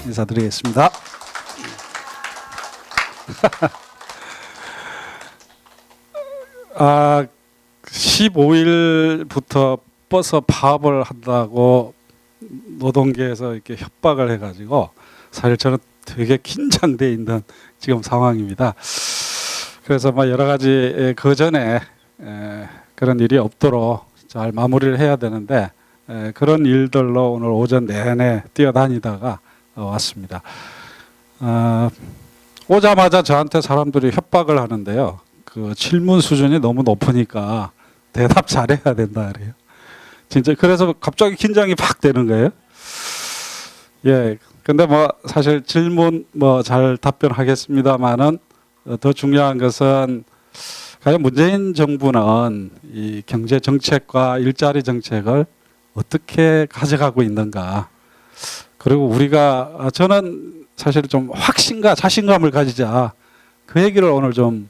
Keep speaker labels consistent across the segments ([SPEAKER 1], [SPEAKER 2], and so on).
[SPEAKER 1] 인사드리겠습니다. 15일부터 버스 파업을 한다고 노동계에서 이렇게 협박을 해가지고 사실 저는 되게 긴장돼 있는 지금 상황입니다. 그래서 여러 가지 그 전에 그런 일이 없도록 잘 마무리를 해야 되는데 그런 일들로 오늘 오전 내내 뛰어다니다가 왔습니다. 오자마자 저한테 사람들이 협박을 하는데요. 그 질문 수준이 너무 높으니까 대답 잘해야 된다 그래요. 진짜 그래서 갑자기 긴장이 팍 되는 거예요. 예. 근데 사실 질문 잘 답변하겠습니다만은 더 중요한 것은 과연 문재인 정부는 이 경제 정책과 일자리 정책을 어떻게 가져가고 있는가. 그리고 우리가 저는 사실 좀 확신과 자신감을 가지자. 그 얘기를 오늘 좀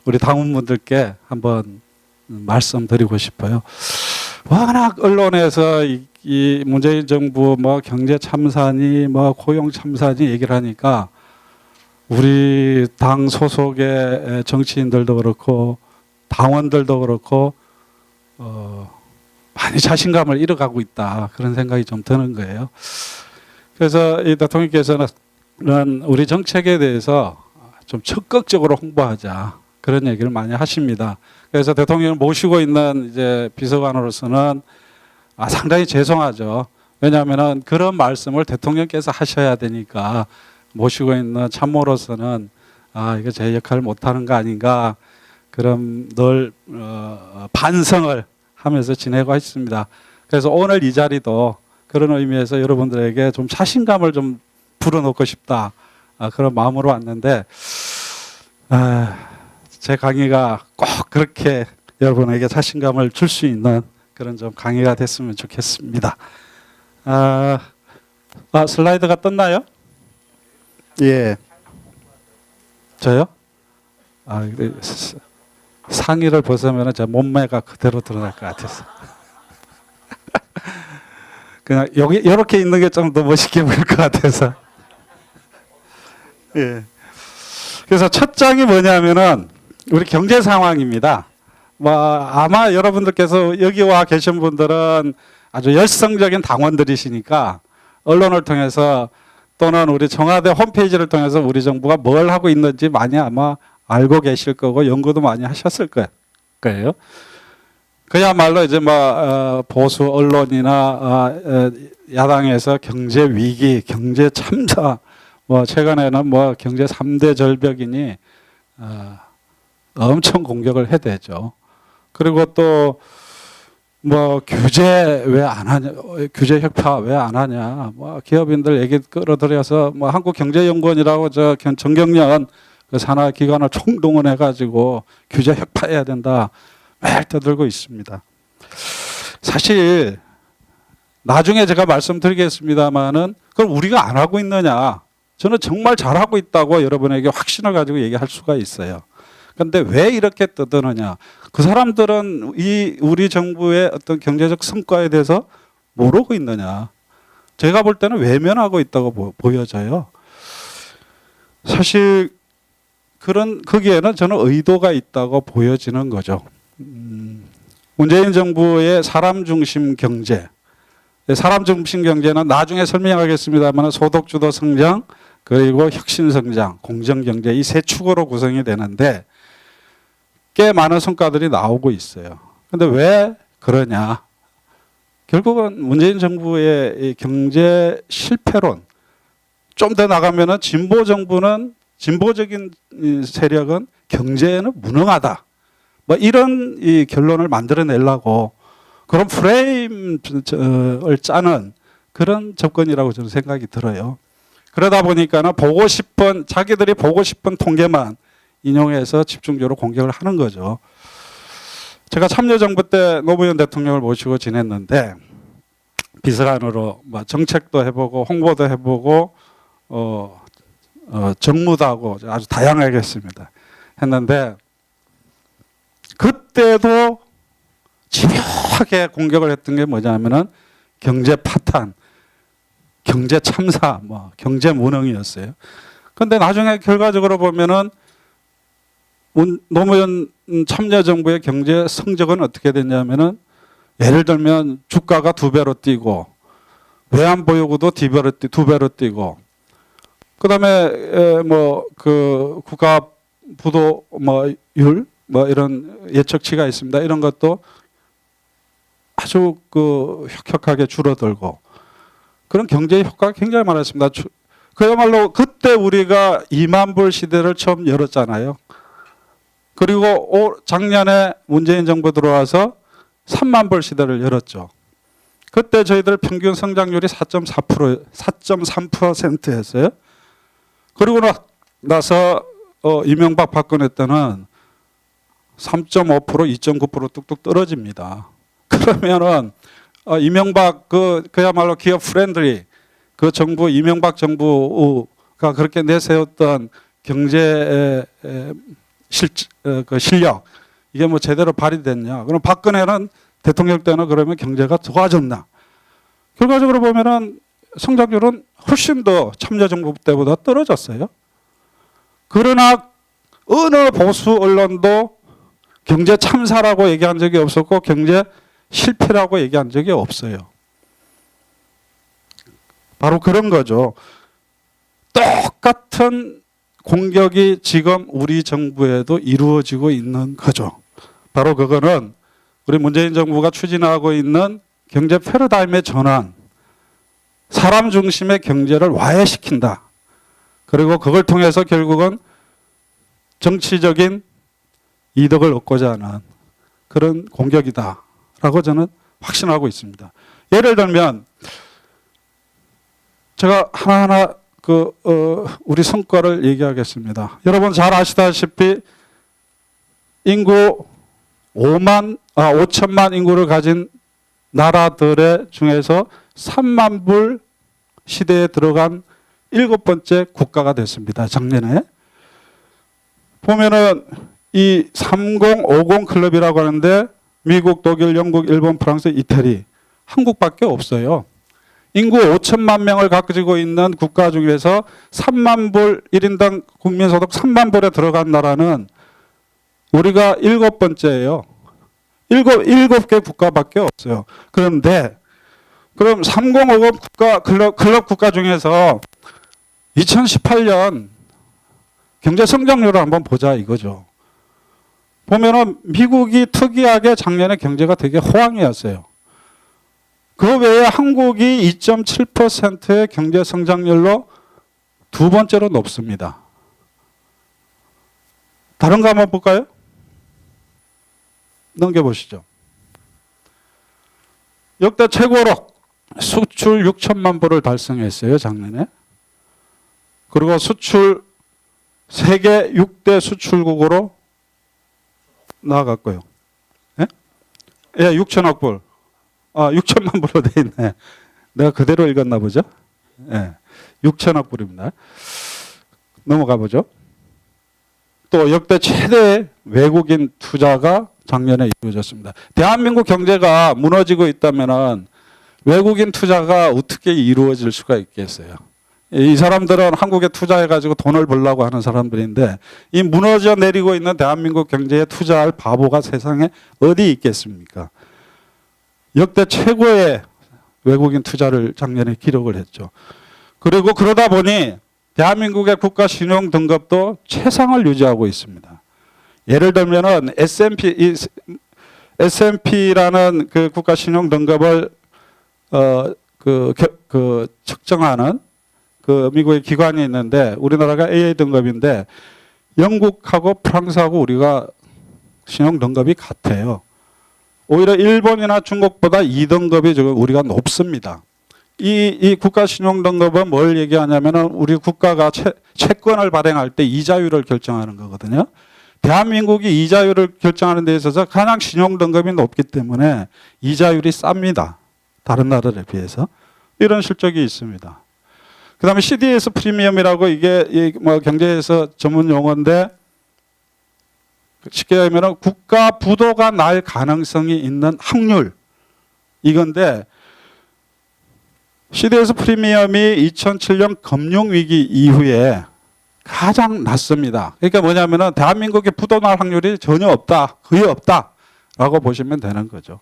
[SPEAKER 1] 우리 당원분들께 한번 말씀드리고 싶어요. 워낙 언론에서 이 문재인 정부 경제 참사니 고용 참사니 얘기를 하니까 우리 당 소속의 정치인들도 그렇고 당원들도 그렇고 많이 자신감을 잃어가고 있다 그런 생각이 좀 드는 거예요. 그래서 이 대통령께서는 우리 정책에 대해서 좀 적극적으로 홍보하자 그런 얘기를 많이 하십니다. 그래서 대통령을 모시고 있는 이제 비서관으로서는 상당히 죄송하죠. 왜냐하면은 그런 말씀을 대통령께서 하셔야 되니까 모시고 있는 참모로서는 이거 제 역할을 못하는 거 아닌가 그런 늘 반성을 하면서 지내고 있습니다. 그래서 오늘 이 자리도 그런 의미에서 여러분들에게 좀 자신감을 좀 불어넣고 싶다 그런 마음으로 왔는데 제 강의가 꼭 그렇게 여러분에게 자신감을 줄 수 있는 그런 좀 강의가 됐으면 좋겠습니다. 슬라이드가 떴나요? 예. 저요? 상의를 벗으면 제 몸매가 그대로 드러날 것 같아서. 그냥 여기 이렇게 있는 게 좀 더 멋있게 보일 것 같아서. 예. 그래서 첫 장이 뭐냐면은 우리 경제 상황입니다. 아마 여러분들께서 여기 와 계신 분들은 아주 열성적인 당원들이시니까 언론을 통해서 또는 우리 청와대 홈페이지를 통해서 우리 정부가 뭘 하고 있는지 많이 아마 알고 계실 거고 연구도 많이 하셨을 거예요. 그야말로 이제 보수 언론이나 야당에서 경제 위기, 경제 참사, 최근에는 경제 3대 절벽이니 엄청 공격을 해대죠. 그리고 또 규제 왜 안 하냐, 규제 혁파 왜 안 하냐, 기업인들 얘기 끌어들여서 한국경제연구원이라고 정경련 그 산하기관을 총동원해가지고 규제 혁파해야 된다 매일 떠들고 있습니다. 사실 나중에 제가 말씀드리겠습니다만은 그걸 우리가 안 하고 있느냐? 저는 정말 잘하고 있다고 여러분에게 확신을 가지고 얘기할 수가 있어요. 그런데 왜 이렇게 떠드느냐? 그 사람들은 우리 정부의 어떤 경제적 성과에 대해서 모르고 있느냐? 제가 볼 때는 외면하고 있다고 보여져요. 사실 거기에는 저는 의도가 있다고 보여지는 거죠. 문재인 정부의 사람 중심 경제, 사람 중심 경제는 나중에 설명하겠습니다만 소득주도 성장 그리고 혁신 성장, 공정 경제 이 세 축으로 구성이 되는데 꽤 많은 성과들이 나오고 있어요. 그런데 왜 그러냐? 결국은 문재인 정부의 경제 실패론, 좀 더 나가면은 진보 정부는 진보적인 세력은 경제에는 무능하다. 이런 이 결론을 만들어내려고 그런 프레임을 짜는 그런 접근이라고 저는 생각이 들어요. 그러다 보니까는 자기들이 보고 싶은 통계만 인용해서 집중적으로 공격을 하는 거죠. 제가 참여정부 때 노무현 대통령을 모시고 지냈는데 비서관으로 정책도 해보고 홍보도 해보고 정무도 하고 아주 다양하게 했습니다. 했는데 그때도 집요하게 격하게 공격을 했던 게 뭐냐면은 경제 파탄, 경제 참사, 뭐 경제 무능이었어요. 그런데 나중에 결과적으로 보면은 노무현 참여정부의 경제 성적은 어떻게 됐냐면은 예를 들면 주가가 2배로 뛰고 외환보유고도 2배로 뛰고 그다음에 뭐 그 국가 부도 뭐율 뭐 이런 예측치가 있습니다. 이런 것도 아주 그 혁혁하게 줄어들고 그런 경제 효과가 굉장히 많았습니다. 그야말로 그때 우리가 2만 불 시대를 처음 열었잖아요. 그리고 작년에 문재인 정부 들어와서 3만 불 시대를 열었죠. 그때 저희들 평균 성장률이 4.3%였어요. 그리고 나서 이명박 박근혜 때는 3.5%, 2.9% 뚝뚝 떨어집니다. 그러면은 이명박 그야말로 기업 프렌들리 그 정부 이명박 정부가 그렇게 내세웠던 경제 실력 이게 뭐 제대로 발휘됐냐? 그럼 박근혜는 대통령 때는 그러면 경제가 좋아졌나? 결과적으로 보면은 성장률은 훨씬 더 참여정부 때보다 떨어졌어요. 그러나 어느 보수 언론도 경제 참사라고 얘기한 적이 없었고 경제 실패라고 얘기한 적이 없어요. 바로 그런 거죠. 똑같은 공격이 지금 우리 정부에도 이루어지고 있는 거죠. 바로 그거는 우리 문재인 정부가 추진하고 있는 경제 패러다임의 전환, 사람 중심의 경제를 와해시킨다. 그리고 그걸 통해서 결국은 정치적인 이득을 얻고자 하는 그런 공격이다라고 저는 확신하고 있습니다. 예를 들면 제가 하나하나 우리 성과를 얘기하겠습니다. 여러분 잘 아시다시피 인구 5천만 인구를 가진 나라들의 중에서 3만 불 시대에 들어간 7번째 국가가 됐습니다. 작년에. 보면은 이 3050 클럽이라고 하는데 미국, 독일, 영국, 일본, 프랑스, 이태리, 한국밖에 없어요. 인구 5천만 명을 가지고 있는 국가 중에서 3만 불 1인당 국민소득 3만 불에 들어간 나라는 우리가 7번째예요. 7개 국가밖에 없어요. 그런데 그럼 3050 클럽 국가 중에서 2018년 경제 성장률을 한번 보자 이거죠. 보면은 미국이 특이하게 작년에 경제가 되게 호황이었어요. 그 외에 한국이 2.7%의 경제 성장률로 2번째로 높습니다. 다른 거 한번 볼까요? 넘겨보시죠. 역대 최고로 수출 6천만 불을 달성했어요, 작년에. 그리고 수출 세계 6대 수출국으로 나아갔고요. 예? 예, 6천억 불. 6천만 불로 돼 있네. 내가 그대로 읽었나 보죠? 예. 6천억 불입니다. 넘어가 보죠. 또 역대 최대 외국인 투자가 작년에 이루어졌습니다. 대한민국 경제가 무너지고 있다면은 외국인 투자가 어떻게 이루어질 수가 있겠어요? 이 사람들은 한국에 투자해가지고 돈을 벌려고 하는 사람들인데 이 무너져 내리고 있는 대한민국 경제에 투자할 바보가 세상에 어디 있겠습니까? 역대 최고의 외국인 투자를 작년에 기록을 했죠. 그리고 그러다 보니 대한민국의 국가 신용 등급도 최상을 유지하고 있습니다. 예를 들면은 S&P라는 그 국가 신용 등급을 측정하는 그 미국의 기관이 있는데 우리나라가 AA 등급인데 영국하고 프랑스하고 우리가 신용 등급이 같아요. 오히려 일본이나 중국보다 2등급이 우리가 높습니다. 이 국가 신용 등급은 뭘 얘기하냐면은 우리 국가가 채권을 발행할 때 이자율을 결정하는 거거든요. 대한민국이 이자율을 결정하는 데 있어서 가장 신용 등급이 높기 때문에 이자율이 쌉니다. 다른 나라에 비해서. 이런 실적이 있습니다. 그다음에 CDS 프리미엄이라고 이게 뭐 경제에서 전문 용어인데 쉽게 하면은 국가 부도가 날 가능성이 있는 확률, 이건데 CDS 프리미엄이 2007년 금융위기 이후에 가장 낮습니다. 그러니까 뭐냐면은 대한민국의 부도 날 확률이 전혀 없다, 거의 없다라고 보시면 되는 거죠.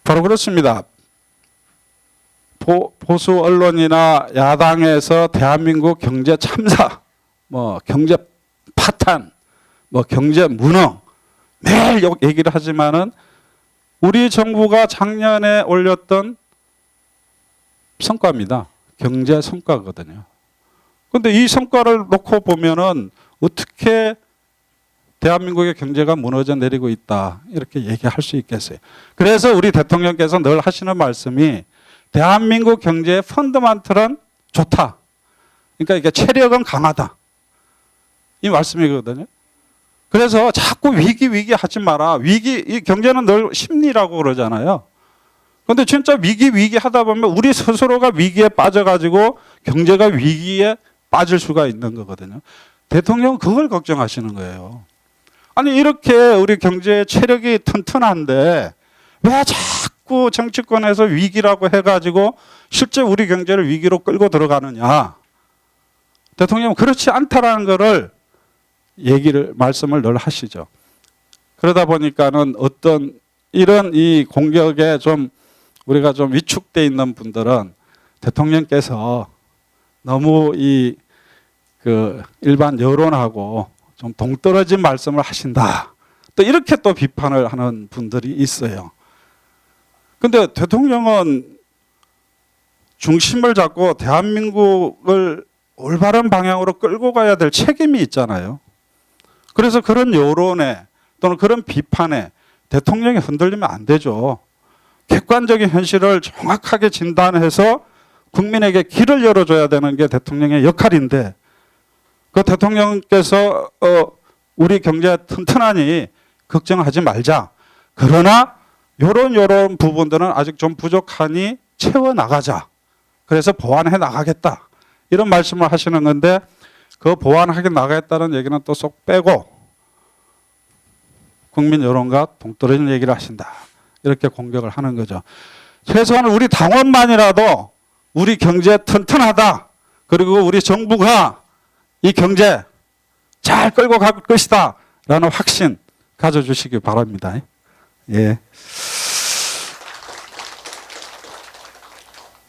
[SPEAKER 1] 바로 그렇습니다. 보수 언론이나 야당에서 대한민국 경제 참사, 뭐 경제 파탄, 뭐 경제 무능 매일 얘기를 하지만은 우리 정부가 작년에 올렸던 성과입니다. 경제 성과거든요. 그런데 이 성과를 놓고 보면은 어떻게 대한민국의 경제가 무너져 내리고 있다 이렇게 얘기할 수 있겠어요. 그래서 우리 대통령께서 늘 하시는 말씀이 대한민국 경제의 펀더멘털은 좋다. 그러니까 이게 체력은 강하다. 이 말씀이거든요. 그래서 자꾸 위기 하지 마라. 이 경제는 늘 심리라고 그러잖아요. 그런데 진짜 위기 하다 보면 우리 스스로가 위기에 빠져가지고 경제가 위기에 빠질 수가 있는 거거든요. 대통령은 그걸 걱정하시는 거예요. 아니 이렇게 우리 경제 체력이 튼튼한데 왜 자꾸 정치권에서 위기라고 해가지고 실제 우리 경제를 위기로 끌고 들어가느냐. 대통령은 그렇지 않다라는 거를 말씀을 늘 하시죠. 그러다 보니까는 어떤 이런 이 공격에 좀 우리가 좀 위축돼 있는 분들은 대통령께서 너무 일반 여론하고 좀 동떨어진 말씀을 하신다. 또 이렇게 또 비판을 하는 분들이 있어요. 근데 대통령은 중심을 잡고 대한민국을 올바른 방향으로 끌고 가야 될 책임이 있잖아요. 그래서 그런 여론에 또는 그런 비판에 대통령이 흔들리면 안 되죠. 객관적인 현실을 정확하게 진단해서 국민에게 길을 열어줘야 되는 게 대통령의 역할인데 그 대통령께서 우리 경제 튼튼하니 걱정하지 말자. 그러나 요런 부분들은 아직 좀 부족하니 채워나가자. 그래서 보완해 나가겠다. 이런 말씀을 하시는 건데 그 보완하게 나가겠다는 얘기는 또 쏙 빼고 국민 여론과 동떨어진 얘기를 하신다. 이렇게 공격을 하는 거죠. 최소한 우리 당원만이라도 우리 경제 튼튼하다. 그리고 우리 정부가 이 경제 잘 끌고 갈 것이다. 라는 확신 가져주시기 바랍니다. 예.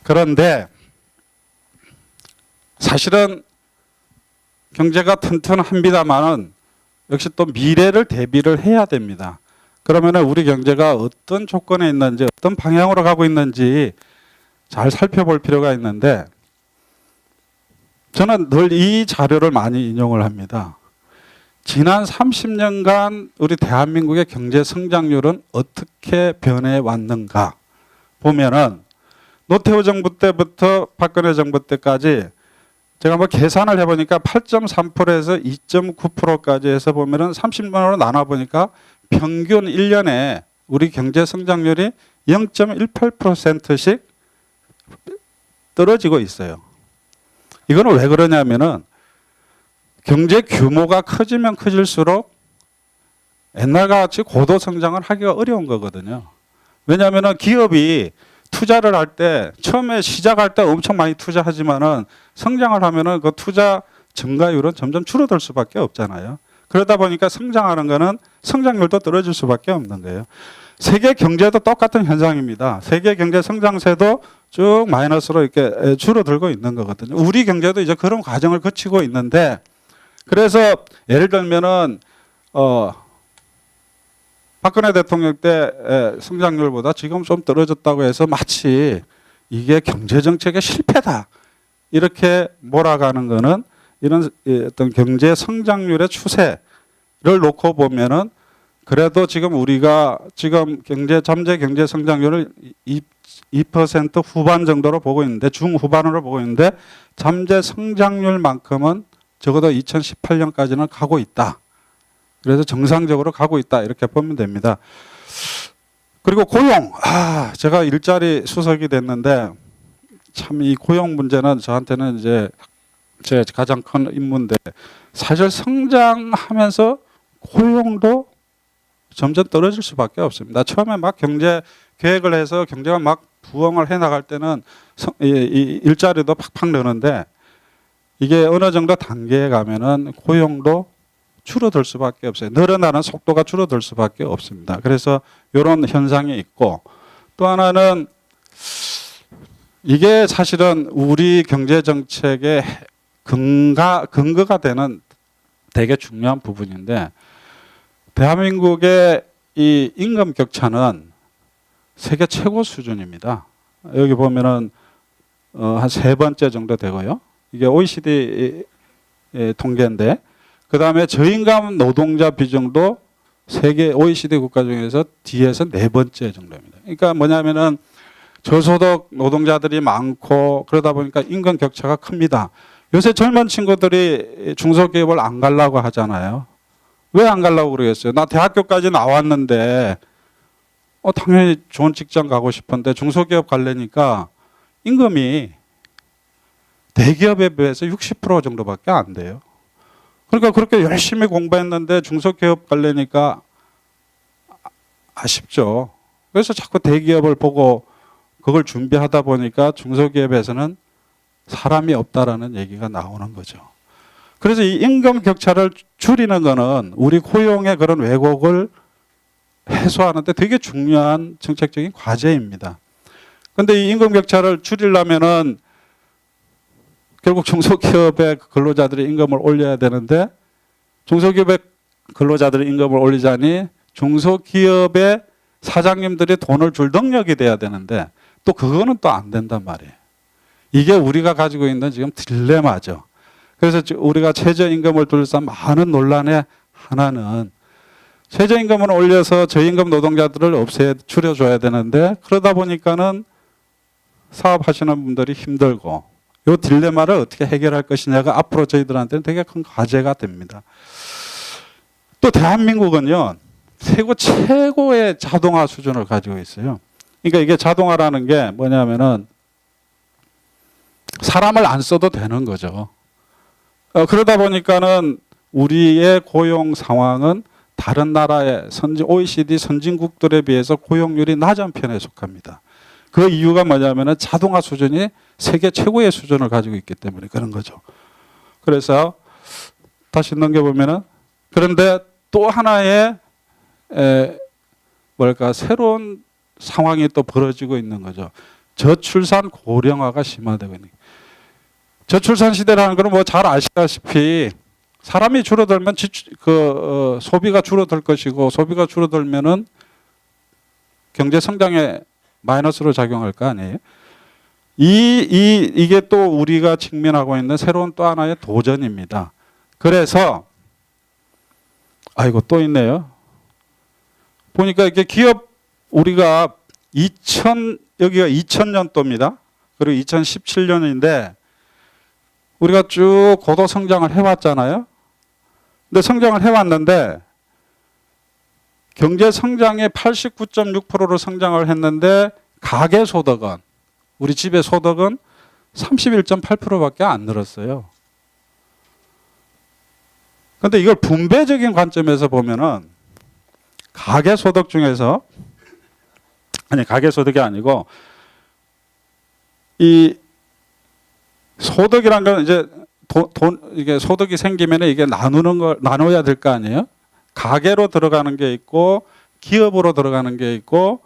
[SPEAKER 1] 그런데 사실은 경제가 튼튼합니다만은 역시 또 미래를 대비를 해야 됩니다. 그러면 우리 경제가 어떤 조건에 있는지 어떤 방향으로 가고 있는지 잘 살펴볼 필요가 있는데 저는 늘 이 자료를 많이 인용을 합니다. 지난 30년간 우리 대한민국의 경제 성장률은 어떻게 변해 왔는가 보면은 노태우 정부 때부터 박근혜 정부 때까지 제가 한번 계산을 해보니까 8.3%에서 2.9%까지 해서 보면은 30년으로 나눠보니까 평균 1년에 우리 경제 성장률이 0.18%씩 떨어지고 있어요. 이거는 왜 그러냐면은 경제 규모가 커지면 커질수록 옛날과 같이 고도 성장을 하기가 어려운 거거든요. 왜냐하면은 기업이 투자를 할 때 처음에 시작할 때 엄청 많이 투자하지만은 성장을 하면은 그 투자 증가율은 점점 줄어들 수밖에 없잖아요. 그러다 보니까 성장하는 거는 성장률도 떨어질 수밖에 없는 거예요. 세계 경제도 똑같은 현상입니다. 세계 경제 성장세도 쭉 마이너스로 이렇게 줄어들고 있는 거거든요. 우리 경제도 이제 그런 과정을 거치고 있는데 그래서 예를 들면은 박근혜 대통령 때 성장률보다 지금 좀 떨어졌다고 해서 마치 이게 경제정책의 실패다. 이렇게 몰아가는 거는 이런 어떤 경제 성장률의 추세를 놓고 보면은 그래도 지금 우리가 지금 잠재 경제 성장률을 2% 후반 정도로 보고 있는데 중후반으로 보고 있는데 잠재 성장률만큼은 적어도 2018년까지는 가고 있다. 그래서 정상적으로 가고 있다. 이렇게 보면 됩니다. 그리고 고용. 제가 일자리 수석이 됐는데 참 이 고용 문제는 저한테는 이제 제 가장 큰 임무인데 사실 성장하면서 고용도 점점 떨어질 수밖에 없습니다. 처음에 막 경제 계획을 해서 경제가 막 부흥을 해 나갈 때는 이 일자리도 팍팍 느는데 이게 어느 정도 단계에 가면은 고용도 줄어들 수밖에 없어요. 늘어나는 속도가 줄어들 수밖에 없습니다. 그래서 이런 현상이 있고 또 하나는 이게 사실은 우리 경제 정책의 근거가 되는 되게 중요한 부분인데 대한민국의 이 임금 격차는 세계 최고 수준입니다. 여기 보면은 한 세 번째 정도 되고요. 이게 OECD 통계인데 그 다음에 저임금 노동자 비중도 세계 OECD 국가 중에서 뒤에서 네 번째 정도입니다. 그러니까 뭐냐면은 저소득 노동자들이 많고 그러다 보니까 임금 격차가 큽니다. 요새 젊은 친구들이 중소기업을 안 가려고 하잖아요. 왜 안 가려고 그러겠어요? 나 대학교까지 나왔는데 당연히 좋은 직장 가고 싶은데 중소기업 가려니까 임금이 대기업에 비해서 60% 정도밖에 안 돼요. 그러니까 그렇게 열심히 공부했는데 중소기업 가려니까 아쉽죠. 그래서 자꾸 대기업을 보고 그걸 준비하다 보니까 중소기업에서는 사람이 없다라는 얘기가 나오는 거죠. 그래서 이 임금 격차를 줄이는 거는 우리 고용의 그런 왜곡을 해소하는데 되게 중요한 정책적인 과제입니다. 그런데 이 임금 격차를 줄이려면은 결국 중소기업의 근로자들의 임금을 올려야 되는데 중소기업의 근로자들의 임금을 올리자니 중소기업의 사장님들이 돈을 줄 능력이 돼야 되는데 또 그거는 또 안 된단 말이에요. 이게 우리가 가지고 있는 지금 딜레마죠. 그래서 우리가 최저임금을 둘러싼 많은 논란의 하나는 최저임금을 올려서 저임금 노동자들을 줄여줘야 되는데 그러다 보니까는 사업하시는 분들이 힘들고 이 딜레마를 어떻게 해결할 것이냐가 앞으로 저희들한테는 되게 큰 과제가 됩니다. 또 대한민국은요, 세계 최고의 자동화 수준을 가지고 있어요. 그러니까 이게 자동화라는 게 뭐냐면은 사람을 안 써도 되는 거죠. 그러다 보니까는 우리의 고용 상황은 다른 나라의 OECD 선진국들에 비해서 고용률이 낮은 편에 속합니다. 그 이유가 뭐냐면은 자동화 수준이 세계 최고의 수준을 가지고 있기 때문에 그런 거죠. 그래서 다시 넘겨보면은 그런데 또 하나의 새로운 상황이 또 벌어지고 있는 거죠. 저출산 고령화가 심화되고 있는 거예요. 저출산 시대라는 건 뭐 잘 아시다시피 사람이 줄어들면 소비가 줄어들 것이고 소비가 줄어들면은 경제 성장에 마이너스로 작용할 거 아니에요. 이게 또 우리가 직면하고 있는 새로운 또 하나의 도전입니다. 그래서 또 있네요. 보니까 이게 기업 우리가 여기가 2000년도입니다. 그리고 2017년인데 우리가 쭉 고도 성장을 해왔잖아요. 근데 성장을 해왔는데 경제 성장의 89.6%로 성장을 했는데 가계 소득은 우리 집의 소득은 31.8%밖에 안 늘었어요. 그런데 이걸 분배적인 관점에서 보면은 가계 소득 중에서 가계 소득이 아니고 이 소득이란 건 이제 이게 소득이 생기면 이게 나눠야 될 거 아니에요? 가계로 들어가는 게 있고 기업으로 들어가는 게 있고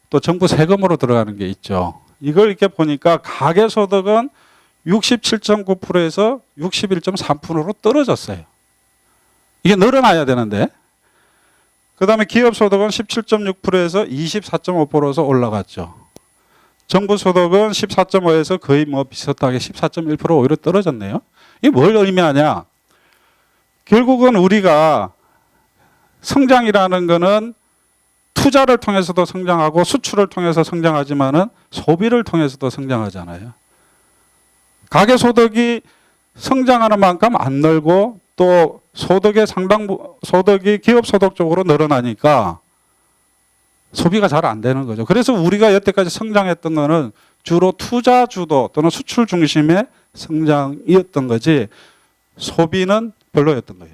[SPEAKER 1] 또 정부 세금으로 들어가는 게 있죠. 이걸 이렇게 보니까 가계 소득은 67.9%에서 61.3%로 떨어졌어요. 이게 늘어나야 되는데. 그다음에 기업 소득은 17.6%에서 24.5%에서 올라갔죠. 정부 소득은 14.5에서 거의 비슷하게 14.1% 오히려 떨어졌네요. 이게 뭘 의미하냐? 결국은 우리가 성장이라는 거는 투자를 통해서도 성장하고 수출을 통해서 성장하지만은 소비를 통해서도 성장하잖아요. 가계 소득이 성장하는 만큼 안 늘고 또 소득의 소득이 기업 소득 쪽으로 늘어나니까 소비가 잘 안 되는 거죠. 그래서 우리가 여태까지 성장했던 거는 주로 투자 주도 또는 수출 중심의 성장이었던 거지 소비는 별로였던 거예요.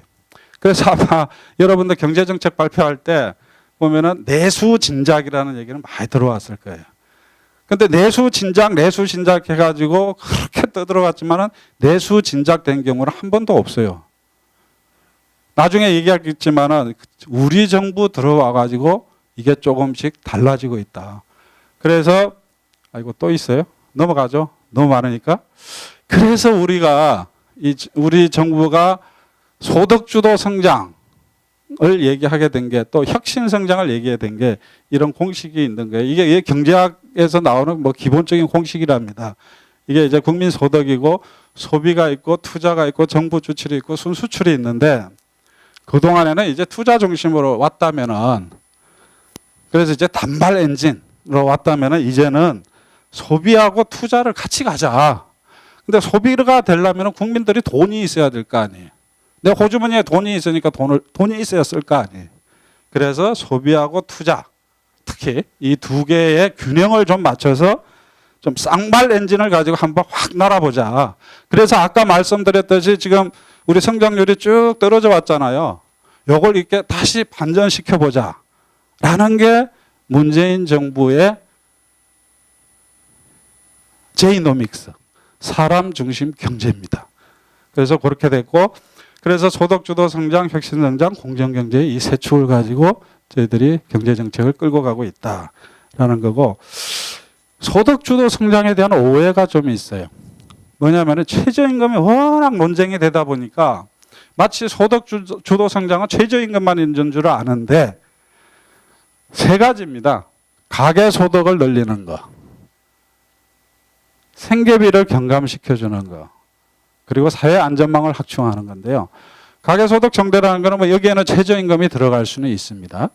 [SPEAKER 1] 그래서 아마 여러분들 경제정책 발표할 때 보면은 내수 진작이라는 얘기는 많이 들어왔을 거예요. 근데 내수 진작 해가지고 그렇게 떠들어갔지만은 내수 진작된 경우는 한 번도 없어요. 나중에 얘기하겠지만은 우리 정부 들어와가지고 이게 조금씩 달라지고 있다. 그래서 아이고 또 있어요. 넘어가죠. 너무 많으니까. 그래서 우리 정부가 소득주도 성장을 얘기하게 된 게 또 혁신 성장을 얘기하게 된 게 이런 공식이 있는 거예요. 이게 경제학에서 나오는 뭐 기본적인 공식이랍니다. 이게 이제 국민 소득이고 소비가 있고 투자가 있고 정부 주출이 있고 순수출이 있는데 그동안에는 이제 투자 중심으로 왔다면은 그래서 이제 단발 엔진으로 왔다면은 이제는 소비하고 투자를 같이 가자. 근데 소비가 되려면 국민들이 돈이 있어야 될 거 아니에요. 내 호주머니에 돈이 있으니까 돈이 있어야 쓸 거 아니에요. 그래서 소비하고 투자, 특히 이 두 개의 균형을 좀 맞춰서 좀 쌍발 엔진을 가지고 한번 확 날아보자. 그래서 아까 말씀드렸듯이 지금 우리 성장률이 쭉 떨어져 왔잖아요. 요걸 이렇게 다시 반전시켜 보자. 라는 게 문재인 정부의 제이노믹스, 사람 중심 경제입니다. 그래서 그렇게 됐고, 그래서 소득주도 성장, 혁신성장, 공정경제 이 세 축을 가지고 저희들이 경제정책을 끌고 가고 있다라는 거고, 소득주도 성장에 대한 오해가 좀 있어요. 뭐냐면 최저임금이 워낙 논쟁이 되다 보니까 마치 소득주도 성장은 최저임금만 있는 줄 아는데 세 가지입니다. 가계소득을 늘리는 거, 생계비를 경감시켜주는 거, 그리고 사회안전망을 확충하는 건데요. 가계소득 정대라는 거는 뭐 여기에는 최저임금이 들어갈 수는 있습니다.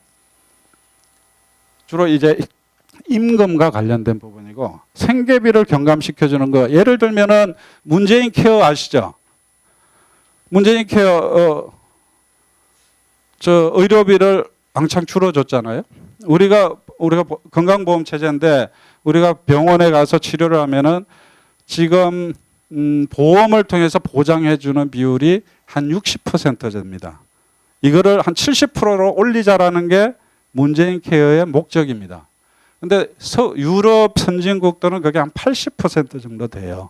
[SPEAKER 1] 주로 이제 임금과 관련된 부분이고, 생계비를 경감시켜주는 거, 예를 들면은 문재인 케어 아시죠? 문재인 케어 저 의료비를 왕창 줄여줬잖아요. 우리가 건강보험 체제인데 우리가 병원에 가서 치료를 하면은 지금 보험을 통해서 보장해주는 비율이 한 60% 됩니다. 이거를 한 70%로 올리자라는 게 문재인 케어의 목적입니다. 근데 유럽 선진국들은 그게 한 80% 정도 돼요.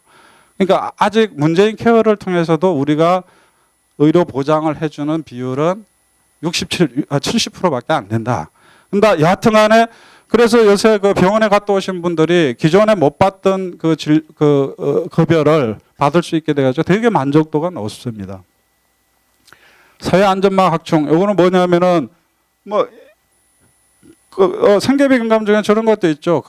[SPEAKER 1] 그러니까 아직 문재인 케어를 통해서도 우리가 의료 보장을 해주는 비율은 70%밖에 안 된다. 근데 여하튼 간에 그래서 요새 그 병원에 갔다 오신 분들이 기존에 못 받던 급여를 받을 수 있게 돼가지고 되게 만족도가 높습니다. 사회안전망 확충, 요거는 뭐냐면은 뭐 생계비 경감 중에 저런 것도 있죠.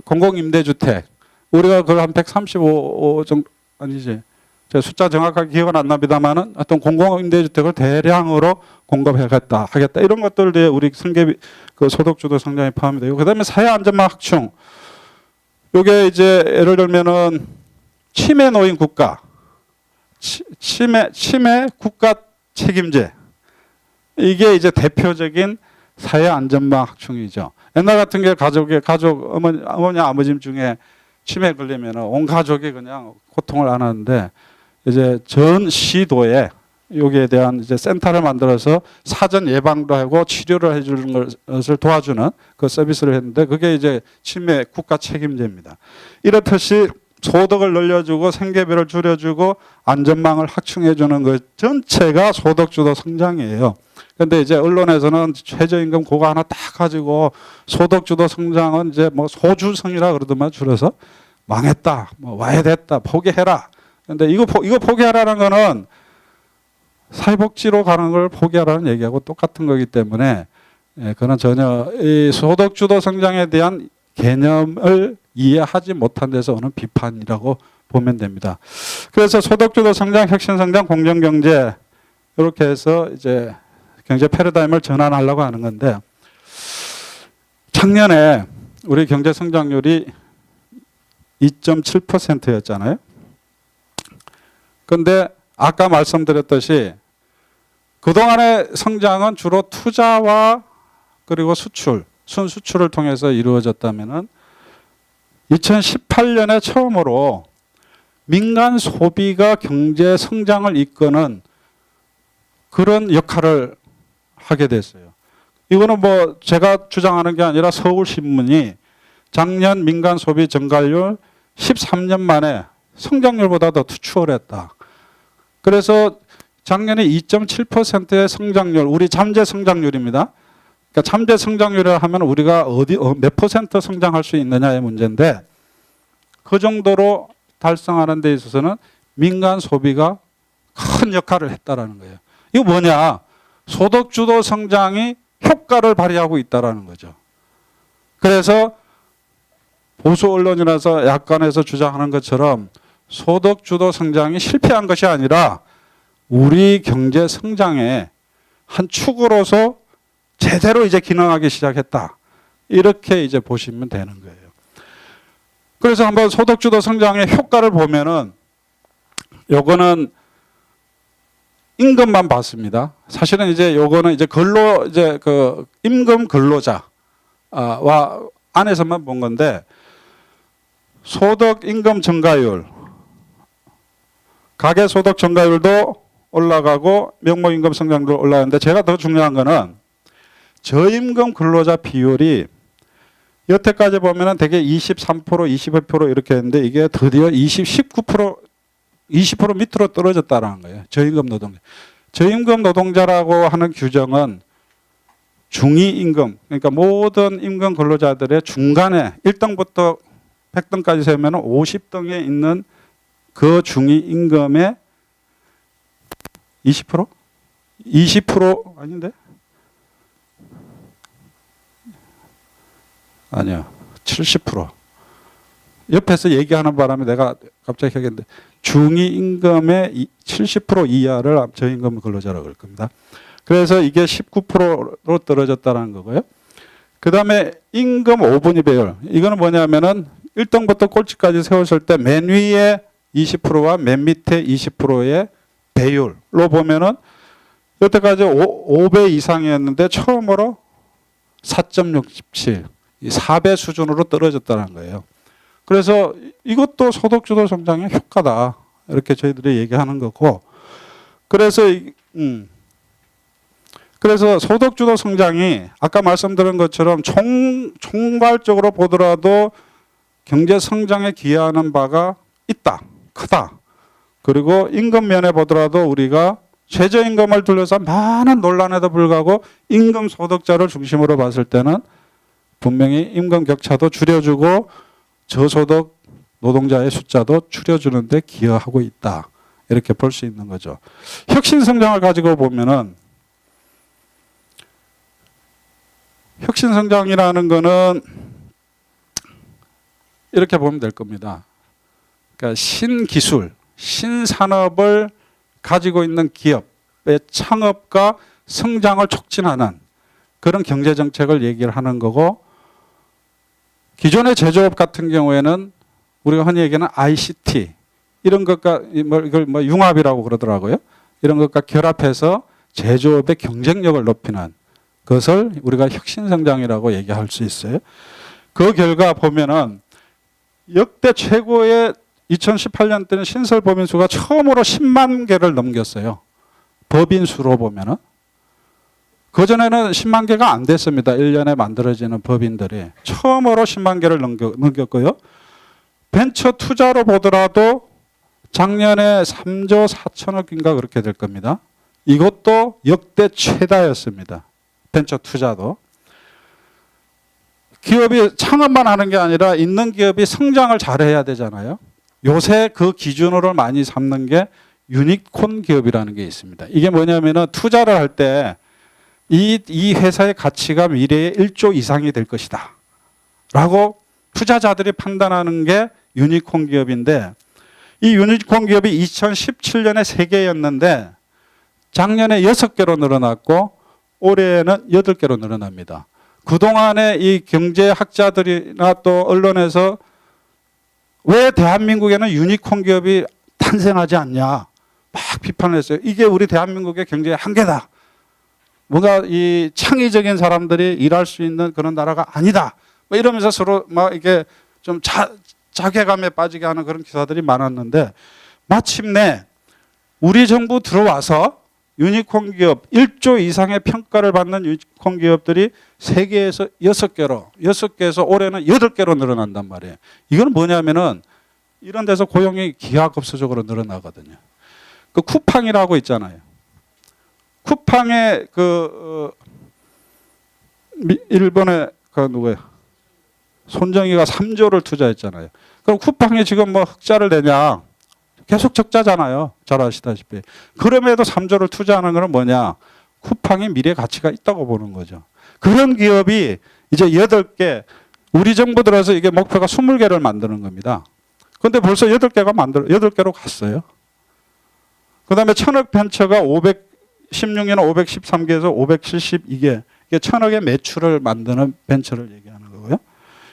[SPEAKER 1] 공공임대주택. 우리가 그걸 한 135 정도, 아니지. 제가 숫자 정확하게 기억은 안 납니다만은 어떤 공공임대주택을 대량으로 공급하겠다, 이런 것들도 우리 생계비, 소득주도 성장에 포함이 되고, 그 다음에 사회안전망 확충. 요게 이제 예를 들면은 치매 노인 국가, 치매 국가 책임제. 이게 이제 대표적인 사회안전망 확충이죠. 옛날 같은 게 가족, 어머니, 아버지 중에 치매 걸리면 온 가족이 그냥 고통을 안 하는데, 이제 전 시도에 여기에 대한 이제 센터를 만들어서 사전 예방도 하고 치료를 해주는 것을 도와주는 그 서비스를 했는데, 그게 이제 치매 국가 책임제입니다. 이렇듯이 소득을 늘려주고 생계비를 줄여주고 안전망을 확충해주는 것 전체가 소득주도 성장이에요. 그런데 이제 언론에서는 최저임금 그거 하나 딱 가지고 소득주도 성장은 이제 뭐 소주성이라 그러더만 줄여서 망했다, 뭐 와해됐다, 포기해라. 근데 이거 포기하라는 거는 사회복지로 가는 걸 포기하라는 얘기하고 똑같은 거기 때문에, 그는 전혀 이 소득주도 성장에 대한 개념을 이해하지 못한 데서 오는 비판이라고 보면 됩니다. 그래서 소득주도 성장, 혁신성장, 공정경제 이렇게 해서 이제 경제 패러다임을 전환하려고 하는 건데, 작년에 우리 경제 성장률이 2.7%였잖아요. 그런데 아까 말씀드렸듯이 그동안의 성장은 주로 투자와 그리고 순수출을 통해서 이루어졌다면은 2018년에 처음으로 민간 소비가 경제 성장을 이끄는 그런 역할을 하게 됐어요. 이거는 뭐 제가 주장하는 게 아니라 서울신문이 작년 민간 소비 증가율 13년 만에 성장률보다 더 추월했다. 그래서 작년에 2.7%의 성장률, 우리 잠재 성장률입니다. 그러니까 잠재 성장률을 하면 우리가 몇 퍼센트 성장할 수 있느냐의 문제인데 그 정도로 달성하는 데 있어서는 민간 소비가 큰 역할을 했다라는 거예요. 이거 뭐냐? 소득주도 성장이 효과를 발휘하고 있다라는 거죠. 그래서 보수 언론이라서 야권에서 주장하는 것처럼 소득주도 성장이 실패한 것이 아니라 우리 경제 성장의 한 축으로서 제대로 이제 기능하기 시작했다. 이렇게 이제 보시면 되는 거예요. 그래서 한번 소득주도 성장의 효과를 보면은 요거는 임금만 봤습니다. 사실은 이제 요거는 이제 그 임금 근로자와 안에서만 본 건데 소득 임금 증가율, 가계 소득 증가율도 올라가고 명목임금 성장도 올라가는데 제가 더 중요한 거는 저임금 근로자 비율이 여태까지 보면은 대개 23%, 22% 이렇게 했는데 이게 드디어 19% 밑으로 떨어졌다는 거예요. 저임금 노동자. 저임금 노동자라고 하는 규정은 중위임금, 그러니까 모든 임금 근로자들의 중간에 1등부터 100등까지 세우면 50등에 있는 그 중위임금의 20%? 20% 아닌데? 아니야. 70%. 옆에서 얘기하는 바람에 내가 갑자기 하겠는데 중위임금의 70% 이하를 저임금 근로자라고 할 겁니다. 그래서 이게 19%로 떨어졌다는 거고요. 그 다음에 임금 5분위 배열. 이거는 뭐냐면은 1등부터 꼴찌까지 세웠을 때 맨 위에 20%와 맨 밑에 20%의 배율로 보면은 여태까지 5배 이상이었는데 처음으로 4.67, 4배 수준으로 떨어졌다는 거예요. 그래서 이것도 소득주도 성장의 효과다. 이렇게 저희들이 얘기하는 거고. 그래서 소득주도 성장이 아까 말씀드린 것처럼 총괄적으로 보더라도 경제 성장에 기여하는 바가 있다. 크다. 그리고 임금 면에 보더라도 우리가 최저임금을 둘러서 많은 논란에도 불구하고 임금 소득자를 중심으로 봤을 때는 분명히 임금 격차도 줄여주고 저소득 노동자의 숫자도 줄여주는 데 기여하고 있다. 이렇게 볼 수 있는 거죠. 혁신성장을 가지고 보면은 혁신성장이라는 거는 이렇게 보면 될 겁니다. 그러니까 신기술, 신산업을 가지고 있는 기업의 창업과 성장을 촉진하는 그런 경제정책을 얘기를 하는 거고 기존의 제조업 같은 경우에는 우리가 흔히 얘기하는 ICT 이런 것과 이걸 융합이라고 그러더라고요. 이런 것과 결합해서 제조업의 경쟁력을 높이는 것을 우리가 혁신성장이라고 얘기할 수 있어요. 그 결과 보면은 역대 최고의 2018년 때는 신설 법인 수가 처음으로 10만 개를 넘겼어요. 법인 수로 보면은. 그전에는 10만 개가 안 됐습니다. 1년에 만들어지는 법인들이. 처음으로 10만 개를 넘겼고요. 벤처 투자로 보더라도 작년에 3조 4천억인가 그렇게 될 겁니다. 이것도 역대 최다였습니다. 벤처 투자도. 기업이 창업만 하는 게 아니라 있는 기업이 성장을 잘해야 되잖아요. 요새 그 기준으로 많이 삼는 게 유니콘 기업이라는 게 있습니다. 이게 뭐냐면은 투자를 할 때 이 회사의 가치가 미래에 1조 이상이 될 것이다. 라고 투자자들이 판단하는 게 유니콘 기업인데 이 유니콘 기업이 2017년에 3개였는데 작년에 6개로 늘어났고 올해는 8개로 늘어납니다. 그동안에 이 경제학자들이나 또 언론에서 왜 대한민국에는 유니콘 기업이 탄생하지 않냐 막 비판을 했어요. 이게 우리 대한민국의 경제의 한계다. 뭔가 이 창의적인 사람들이 일할 수 있는 그런 나라가 아니다. 뭐 이러면서 서로 막 이게 좀 자괴감에 빠지게 하는 그런 기사들이 많았는데 마침내 우리 정부 들어와서 유니콘 기업 1조 이상의 평가를 받는 유니콘 기업들이 세계에서 6개에서 올해는 8개로 늘어난단 말이에요. 이건 뭐냐면은 이런 데서 고용이 기하급수적으로 늘어나거든요. 그 쿠팡이라고 있잖아요. 쿠팡에 일본의 누구예요? 손정희가 3조를 투자했잖아요. 그럼 쿠팡이 지금 뭐 흑자를 내냐? 계속 적자잖아요. 잘 아시다시피. 그럼에도 3조를 투자하는 것은 뭐냐? 쿠팡의 미래 가치가 있다고 보는 거죠. 그런 기업이 이제 8개, 우리 정부 들어서 이게 목표가 20개를 만드는 겁니다. 그런데 벌써 8개로 갔어요. 그 다음에 천억벤처가 516년 513개에서 572개, 이게 천억의 매출을 만드는 벤처를 얘기하는 거고요.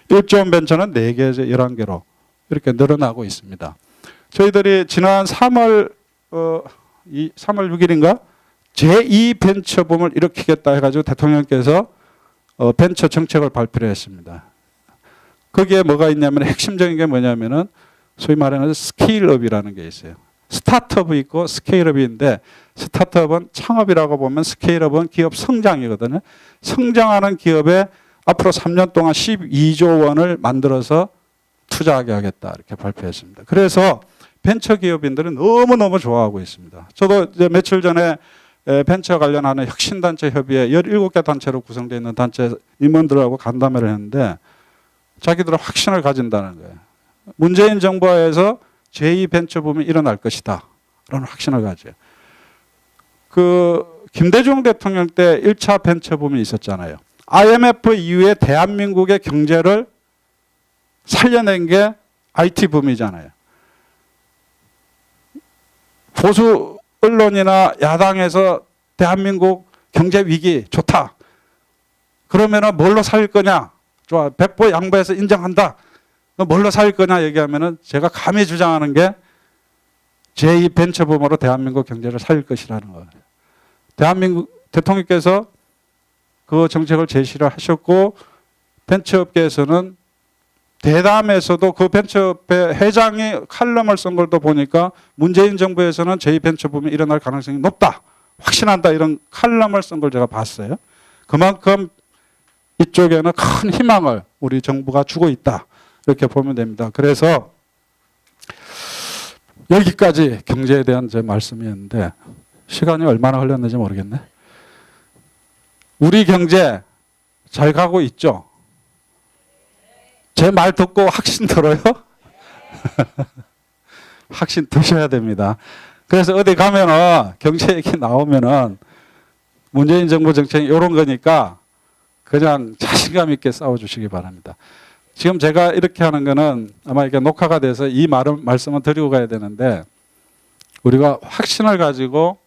[SPEAKER 1] 1조 원 벤처는 4개에서 11개로 이렇게 늘어나고 있습니다. 저희들이 지난 3월 6일인가 제2벤처붐을 일으키겠다 해가지고 대통령께서 벤처 정책을 발표를 했습니다. 거기에 뭐가 있냐면 핵심적인 게 뭐냐면은 소위 말하는 스케일업이라는 게 있어요. 스타트업이 있고 스케일업이 있는데 스타트업은 창업이라고 보면 스케일업은 기업 성장이거든요. 성장하는 기업에 앞으로 3년 동안 12조 원을 만들어서 투자하게 하겠다 이렇게 발표했습니다. 그래서 벤처 기업인들은 너무너무 좋아하고 있습니다. 저도 이제 며칠 전에 벤처 관련하는 혁신단체 협의회 17개 단체로 구성되어 있는 단체 임원들하고 간담회를 했는데 자기들은 확신을 가진다는 거예요. 문재인 정부에서 제2벤처붐이 일어날 것이다 라는 확신을 가져요. 김대중 대통령 때 1차 벤처붐이 있었잖아요. IMF 이후에 대한민국의 경제를 살려낸 게 IT붐이잖아요. 보수 언론이나 야당에서 대한민국 경제 위기 좋다. 그러면은 뭘로 살릴 거냐? 좋아. 백보 양보해서 인정한다. 뭘로 살릴 거냐 얘기하면은 제가 감히 주장하는 게 제2벤처붐으로 대한민국 경제를 살릴 것이라는 거예요. 대한민국 대통령께서 그 정책을 제시를 하셨고 벤처업계에서는 대담에서도 그 벤처업회 회장이 칼럼을 쓴 걸도 보니까 문재인 정부에서는 제2벤처붐이 일어날 가능성이 높다. 확신한다. 이런 칼럼을 쓴 걸 제가 봤어요. 그만큼 이쪽에는 큰 희망을 우리 정부가 주고 있다. 이렇게 보면 됩니다. 그래서 여기까지 경제에 대한 제 말씀이었는데 시간이 얼마나 흘렀는지 모르겠네. 우리 경제 잘 가고 있죠? 제 말 듣고 확신 들어요? 확신 드셔야 됩니다. 그래서 어디 가면은 경제 얘기 나오면은 문재인 정부 정책이 이런 거니까 그냥 자신감 있게 싸워주시기 바랍니다. 지금 제가 이렇게 하는 거는 아마 이게 녹화가 돼서 이 말씀을 드리고 가야 되는데 우리가 확신을 가지고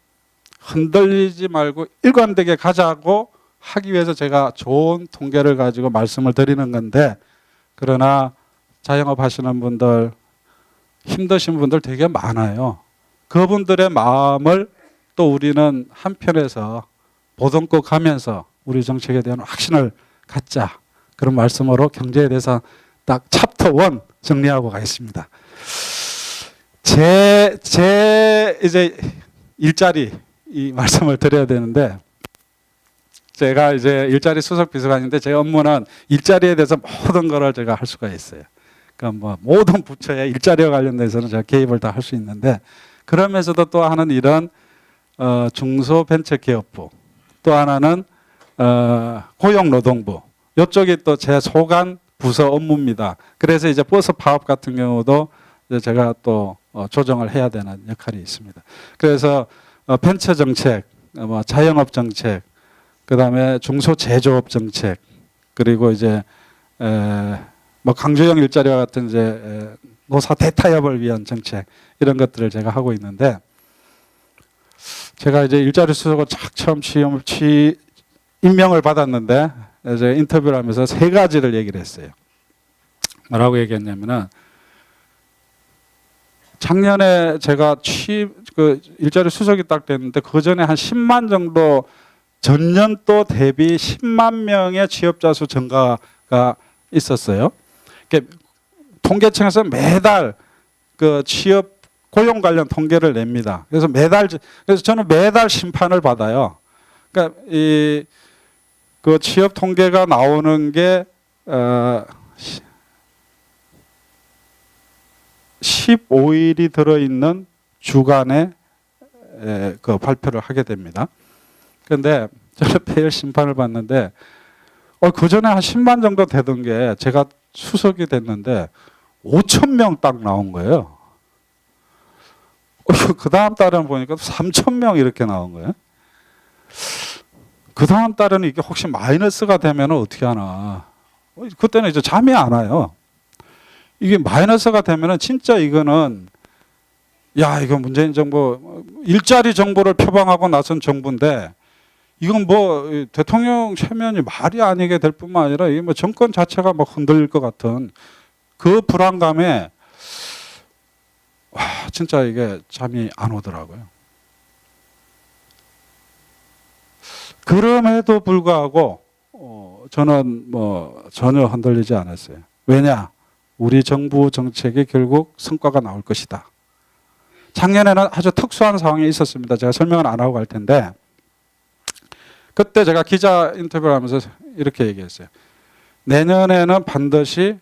[SPEAKER 1] 흔들리지 말고 일관되게 가자고 하기 위해서 제가 좋은 통계를 가지고 말씀을 드리는 건데 그러나 자영업 하시는 분들 힘드신 분들 되게 많아요. 그분들의 마음을 또 우리는 한편에서 보듬고 가면서 우리 정책에 대한 확신을 갖자. 그런 말씀으로 경제에 대해서 딱 챕터 1 정리하고 가겠습니다. 제 이제 일자리 이 말씀을 드려야 되는데 제가 이제 일자리 수석 비서관인데 제 업무는 일자리에 대해서 모든 거를 제가 할 수가 있어요. 그러니까 뭐 모든 부처의 일자리와 관련돼서는 제가 개입을 다 할 수 있는데 그러면서도 또 하는 일은 중소벤처기업부 또 하나는 고용노동부 이쪽이 또 제 소관 부서 업무입니다. 그래서 이제 버스 파업 같은 경우도 제가 또 조정을 해야 되는 역할이 있습니다. 그래서 벤처 정책, 자영업 정책, 그다음에 중소제조업 정책, 그리고 이제 뭐 강조형 일자리와 같은 이제 노사 대타협을 위한 정책 이런 것들을 제가 하고 있는데 제가 이제 일자리 수석을 처음 임명을 받았는데 이제 인터뷰를 하면서 3가지를 얘기를 했어요. 뭐라고 얘기했냐면은 작년에 제가 일자리 수석이 딱 됐는데 그 전에 한 10만 정도 전년도 대비 10만 명의 취업자 수 증가가 있었어요. 통계청에서 매달 그 취업 고용 관련 통계를 냅니다. 그래서 그래서 저는 매달 심판을 받아요. 그러니까 그 취업 통계가 나오는 게 15일이 들어있는 주간에 그 발표를 하게 됩니다. 그런데 저는 매일 심판을 받는데 그 전에 한 10만 정도 되던 게 제가 수석이 됐는데 5천 명 딱 나온 거예요. 그 다음 달에는 보니까 3천 명 이렇게 나온 거예요. 그 다음 달에는 이게 혹시 마이너스가 되면 어떻게 하나. 그때는 이제 잠이 안 와요. 이게 마이너스가 되면은 진짜 이거는 이거 문재인 정부 일자리 정보를 표방하고 나선 정부인데 이건 뭐 대통령 체면이 말이 아니게 될 뿐만 아니라 이게 뭐 정권 자체가 막 흔들릴 것 같은 그 불안감에 진짜 이게 잠이 안 오더라고요. 그럼에도 불구하고 저는 뭐 전혀 흔들리지 않았어요. 왜냐? 우리 정부 정책이 결국 성과가 나올 것이다. 작년에는 아주 특수한 상황이 있었습니다. 제가 설명을 안 하고 갈 텐데 그때 제가 기자 인터뷰를 하면서 이렇게 얘기했어요. 내년에는 반드시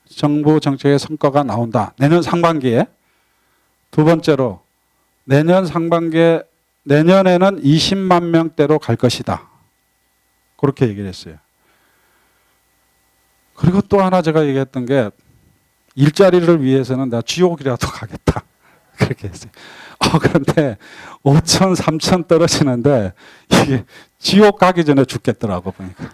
[SPEAKER 1] 정부 정책의 성과가 나온다. 내년 상반기에. 두 번째로 내년 상반기에 내년에는 20만 명대로 갈 것이다. 그렇게 얘기를 했어요. 그리고 또 하나 제가 얘기했던 게 일자리를 위해서는 내가 지옥이라도 가겠다. 그렇게 했어요. 그런데 5천, 3천 떨어지는데 이게 지옥 가기 전에 죽겠더라고 보니까.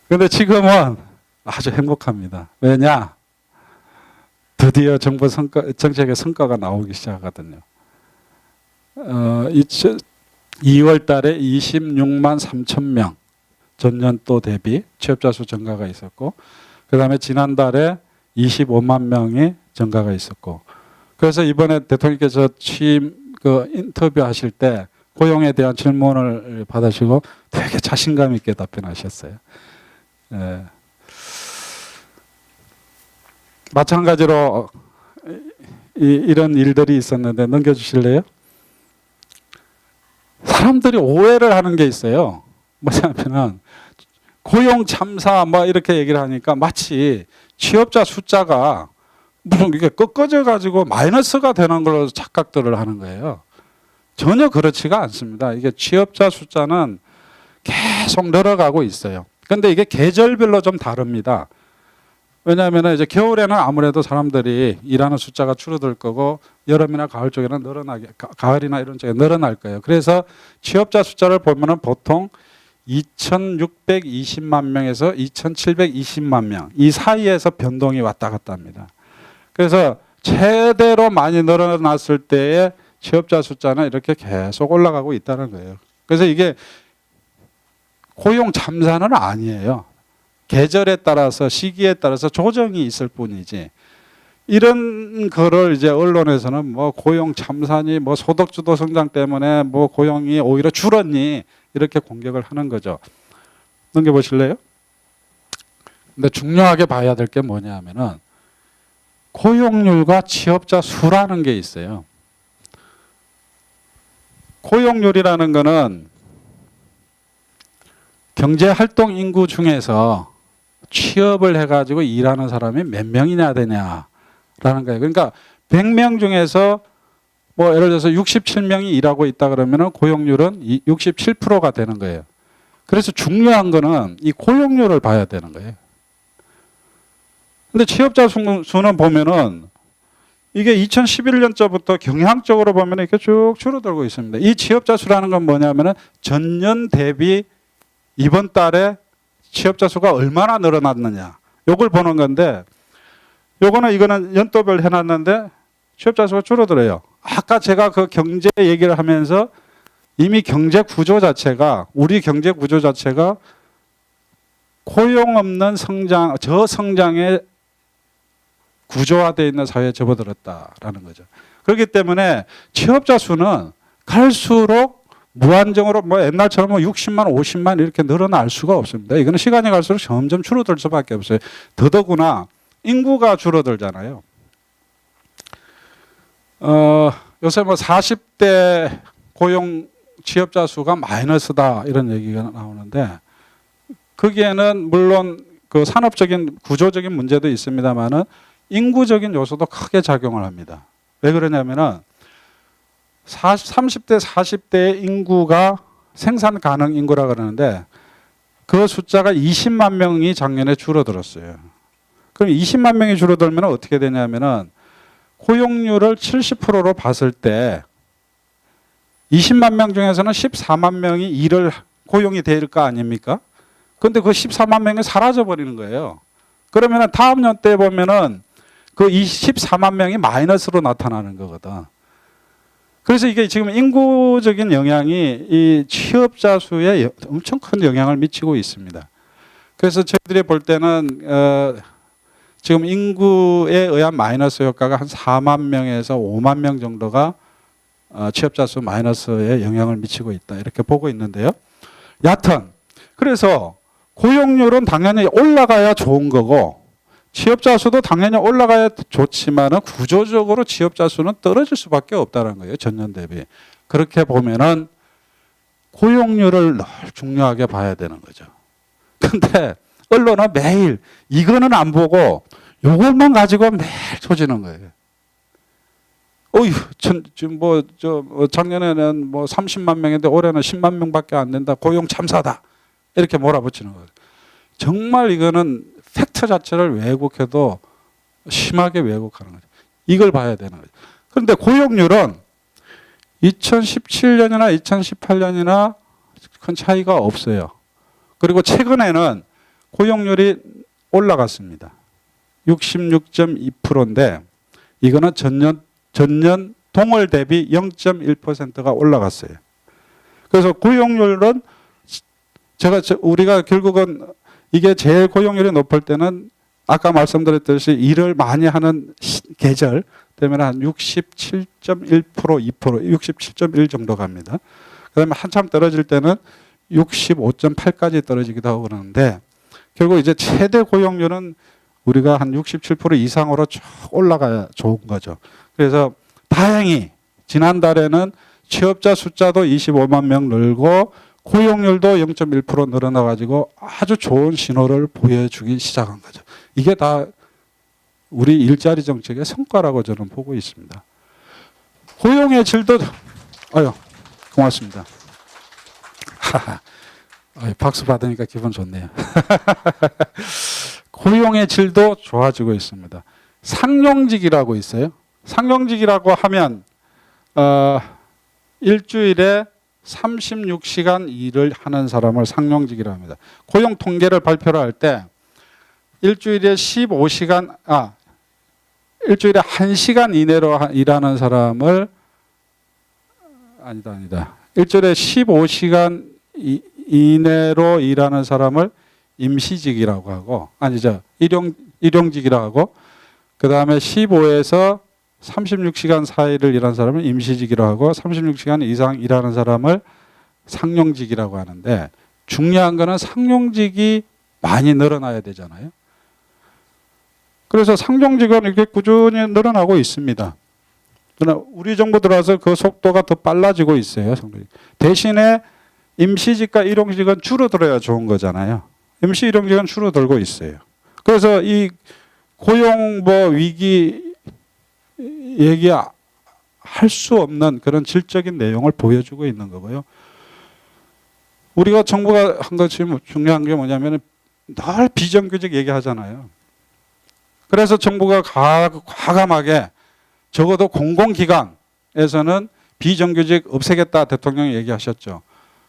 [SPEAKER 1] 그런데 지금은 아주 행복합니다. 왜냐? 드디어 정부 정책의 성과가 나오기 시작하거든요. 2월 달에 26만 3천 명 전년도 대비 취업자 수 증가가 있었고 그 다음에 지난달에 25만 명이 증가가 있었고 그래서 이번에 대통령께서 취임 인터뷰 하실 때 고용에 대한 질문을 받으시고 되게 자신감 있게 답변하셨어요. 마찬가지로 이런 일들이 있었는데 넘겨주실래요? 사람들이 오해를 하는 게 있어요. 뭐냐면은 고용 참사 뭐 이렇게 얘기를 하니까 마치 취업자 숫자가 무슨 이게 꺾어져 가지고 마이너스가 되는 걸로 착각들을 하는 거예요. 전혀 그렇지가 않습니다. 이게 취업자 숫자는 계속 늘어가고 있어요. 그런데 이게 계절별로 좀 다릅니다. 왜냐하면 이제 겨울에는 아무래도 사람들이 일하는 숫자가 줄어들 거고 여름이나 가을 쪽에는 가을이나 이런 쪽에 늘어날 거예요. 그래서 취업자 숫자를 보면은 보통 2,620만 명에서 2,720만 명 이 사이에서 변동이 왔다 갔다 합니다. 그래서 최대로 많이 늘어났을 때의 취업자 숫자는 이렇게 계속 올라가고 있다는 거예요. 그래서 이게 고용 참사는 아니에요. 계절에 따라서 시기에 따라서 조정이 있을 뿐이지 이런 거를 이제 언론에서는 뭐 고용 참사니 뭐 소득주도 성장 때문에 뭐 고용이 오히려 줄었니 이렇게 공격을 하는 거죠. 넘겨보실래요? 근데 중요하게 봐야 될 게 뭐냐 하면은 고용률과 취업자 수라는 게 있어요. 고용률이라는 거는 경제활동 인구 중에서 취업을 해가지고 일하는 사람이 몇 명이나 되냐라는 거예요. 그러니까 100명 중에서 뭐 예를 들어서 67명이 일하고 있다 그러면 고용률은 67%가 되는 거예요. 그래서 중요한 거는 이 고용률을 봐야 되는 거예요. 근데 취업자 수는 보면은 이게 2011년부터 경향적으로 보면 이렇게 쭉 줄어들고 있습니다. 이 취업자 수라는 건 뭐냐면은 전년 대비 이번 달에 취업자 수가 얼마나 늘어났느냐. 요걸 보는 건데 이거는 연도별 해놨는데 취업자 수가 줄어들어요. 아까 제가 그 경제 얘기를 하면서 이미 경제 구조 자체가 우리 경제 구조 자체가 고용 없는 성장, 저성장의 구조화되어 있는 사회에 접어들었다라는 거죠. 그렇기 때문에 취업자 수는 갈수록 무한정으로 뭐 옛날처럼 뭐 60만, 50만 이렇게 늘어날 수가 없습니다. 이거는 시간이 갈수록 점점 줄어들 수밖에 없어요. 더더구나 인구가 줄어들잖아요. 요새 뭐 40대 고용 취업자 수가 마이너스다 이런 얘기가 나오는데 거기에는 물론 그 산업적인 구조적인 문제도 있습니다만은 인구적인 요소도 크게 작용을 합니다. 왜 그러냐면은 30대, 40대 인구가 생산 가능 인구라 그러는데 그 숫자가 20만 명이 작년에 줄어들었어요. 그럼 20만 명이 줄어들면 어떻게 되냐면은 고용률을 70%로 봤을 때 20만 명 중에서는 14만 명이 일을 고용이 될 거 아닙니까? 근데 그 14만 명이 사라져 버리는 거예요. 그러면은 다음 년 때 보면은 그 14만 명이 마이너스로 나타나는 거거든. 그래서 이게 지금 인구적인 영향이 이 취업자 수에 엄청 큰 영향을 미치고 있습니다. 그래서 저희들이 볼 때는 지금 인구에 의한 마이너스 효과가 한 4만 명에서 5만 명 정도가 취업자 수 마이너스에 영향을 미치고 있다 이렇게 보고 있는데요. 여하튼 그래서 고용률은 당연히 올라가야 좋은 거고 취업자 수도 당연히 올라가야 좋지만은 구조적으로 취업자 수는 떨어질 수밖에 없다는 거예요. 전년 대비. 그렇게 보면은 고용률을 늘 중요하게 봐야 되는 거죠. 근데 언론은 매일 이거는 안 보고 요것만 가지고 매일 조지는 거예요. 어휴, 지금 작년에는 30만 명인데 올해는 10만 명밖에 안 된다. 고용 참사다. 이렇게 몰아붙이는 거예요. 정말 이거는 팩트 자체를 왜곡해도 심하게 왜곡하는 거죠. 이걸 봐야 되는 거죠. 그런데 고용률은 2017년이나 2018년이나 큰 차이가 없어요. 그리고 최근에는 고용률이 올라갔습니다. 66.2%인데 이거는 전년 동월 대비 0.1%가 올라갔어요. 그래서 고용률은 우리가 결국은 이게 제일 고용률이 높을 때는 아까 말씀드렸듯이 일을 많이 하는 계절 되면 한 67.1%, 2%, 67.1 정도 갑니다. 그다음에 한참 떨어질 때는 65.8까지 떨어지기도 하고 그러는데 결국 이제 최대 고용률은 우리가 한 67% 이상으로 쭉 올라가야 좋은 거죠. 그래서 다행히 지난달에는 취업자 숫자도 25만 명 늘고 고용률도 0.1% 늘어나가지고 아주 좋은 신호를 보여주기 시작한 거죠. 이게 다 우리 일자리 정책의 성과라고 저는 보고 있습니다. 고용의 질도, 고맙습니다. 박수 받으니까 기분 좋네요. 고용의 질도 좋아지고 있습니다. 상용직이라고 있어요. 상용직이라고 하면 일주일에 36시간 일을 하는 사람을 상용직이라고 합니다. 고용 통계를 발표를 할 때 일주일에 1시간 이내로 일하는 사람을 일주일에 15시간 이내로 일하는 사람을 임시직이라고 하고 일용직이라고 하고 그다음에 15에서 36시간 사이를 일하는 사람을 임시직이라고 하고 36시간 이상 일하는 사람을 상용직이라고 하는데 중요한 거는 상용직이 많이 늘어나야 되잖아요. 그래서 상용직은 이렇게 꾸준히 늘어나고 있습니다. 그러나 우리 정부 들어와서 그 속도가 더 빨라지고 있어요. 대신에 임시직과 일용직은 줄어들어야 좋은 거잖아요. 임시 일용직은 줄어들고 있어요. 그래서 이 고용 위기 얘기할 수 없는 그런 질적인 내용을 보여주고 있는 거고요. 우리가 정부가 한 것 지금 중요한 게 뭐냐면 늘 비정규직 얘기하잖아요. 그래서 정부가 과감하게 적어도 공공기관에서는 비정규직 없애겠다 대통령이 얘기하셨죠.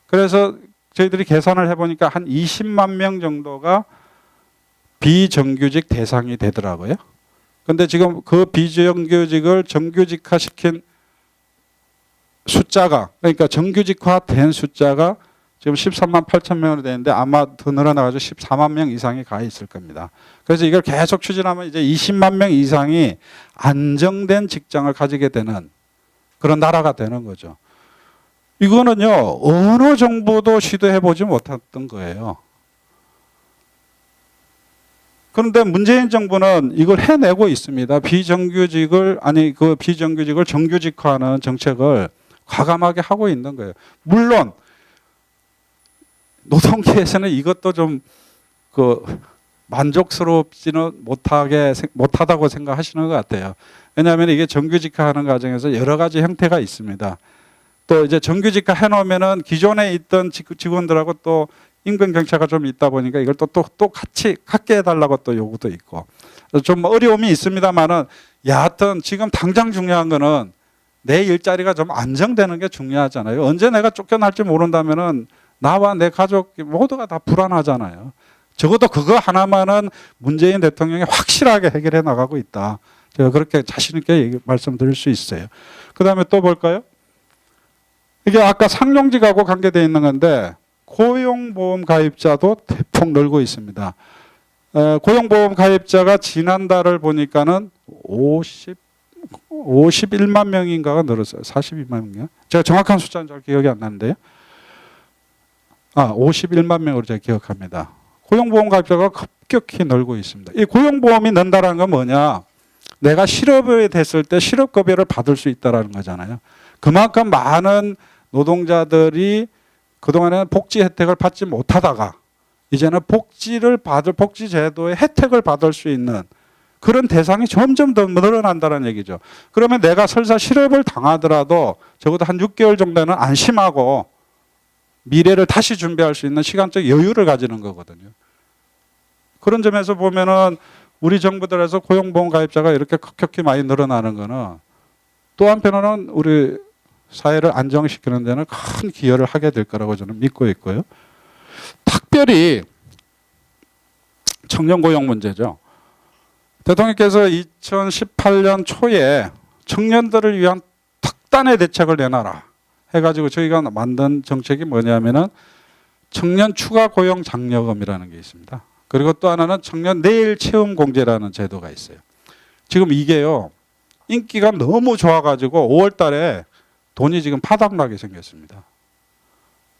[SPEAKER 1] 그래서 저희들이 계산을 해보니까 한 20만 명 정도가 비정규직 대상이 되더라고요. 근데 지금 그 비정규직을 정규직화 시킨 숫자가, 그러니까 정규직화 된 숫자가 지금 13만 8천 명으로 되는데 아마 더 늘어나가지고 14만 명 이상이 가 있을 겁니다. 그래서 이걸 계속 추진하면 이제 20만 명 이상이 안정된 직장을 가지게 되는 그런 나라가 되는 거죠. 이거는요, 어느 정부도 시도해보지 못했던 거예요. 그런데 문재인 정부는 이걸 해내고 있습니다. 비정규직을 정규직화하는 정책을 과감하게 하고 있는 거예요. 물론 노동계에서는 이것도 좀 만족스럽지는 못하다고 생각하시는 것 같아요. 왜냐하면 이게 정규직화하는 과정에서 여러 가지 형태가 있습니다. 또 이제 정규직화 해놓으면은 기존에 있던 직원들하고 또 임금 경차가 좀 있다 보니까 이걸 또 같이 갖게 해달라고 또 요구도 있고 좀 어려움이 있습니다만은 여하튼 지금 당장 중요한 거는 내 일자리가 좀 안정되는 게 중요하잖아요. 언제 내가 쫓겨날지 모른다면은 나와 내 가족 모두가 다 불안하잖아요. 적어도 그거 하나만은 문재인 대통령이 확실하게 해결해 나가고 있다. 제가 그렇게 자신 있게 말씀드릴 수 있어요. 그다음에 또 볼까요? 이게 아까 상용직하고 관계되어 있는 건데 고용보험 가입자도 대폭 늘고 있습니다. 고용보험 가입자가 지난달을 보니까는 51만 명인가가 늘었어요. 42만 명이요? 제가 정확한 숫자는 잘 기억이 안 나는데요. 51만 명으로 제가 기억합니다. 고용보험 가입자가 급격히 늘고 있습니다. 이 고용보험이 는다는 건 뭐냐? 내가 실업이 됐을 때 실업급여를 받을 수 있다는 거잖아요. 그만큼 많은 노동자들이 그동안에는 복지 혜택을 받지 못하다가 이제는 복지 제도의 혜택을 받을 수 있는 그런 대상이 점점 더 늘어난다는 얘기죠. 그러면 내가 설사 실업을 당하더라도 적어도 한 6개월 정도는 안심하고 미래를 다시 준비할 수 있는 시간적 여유를 가지는 거거든요. 그런 점에서 보면은 우리 정부들에서 고용보험 가입자가 이렇게 급격히 많이 늘어나는 거는 또 한편으로는 우리 사회를 안정시키는 데는 큰 기여를 하게 될 거라고 저는 믿고 있고요. 특별히 청년 고용 문제죠. 대통령께서 2018년 초에 청년들을 위한 특단의 대책을 내놔라 해가지고 저희가 만든 정책이 뭐냐면은 청년 추가 고용 장려금이라는 게 있습니다. 그리고 또 하나는 청년 내일 체험 공제라는 제도가 있어요. 지금 이게요 인기가 너무 좋아가지고 5월 달에 돈이 지금 파닥나게 생겼습니다.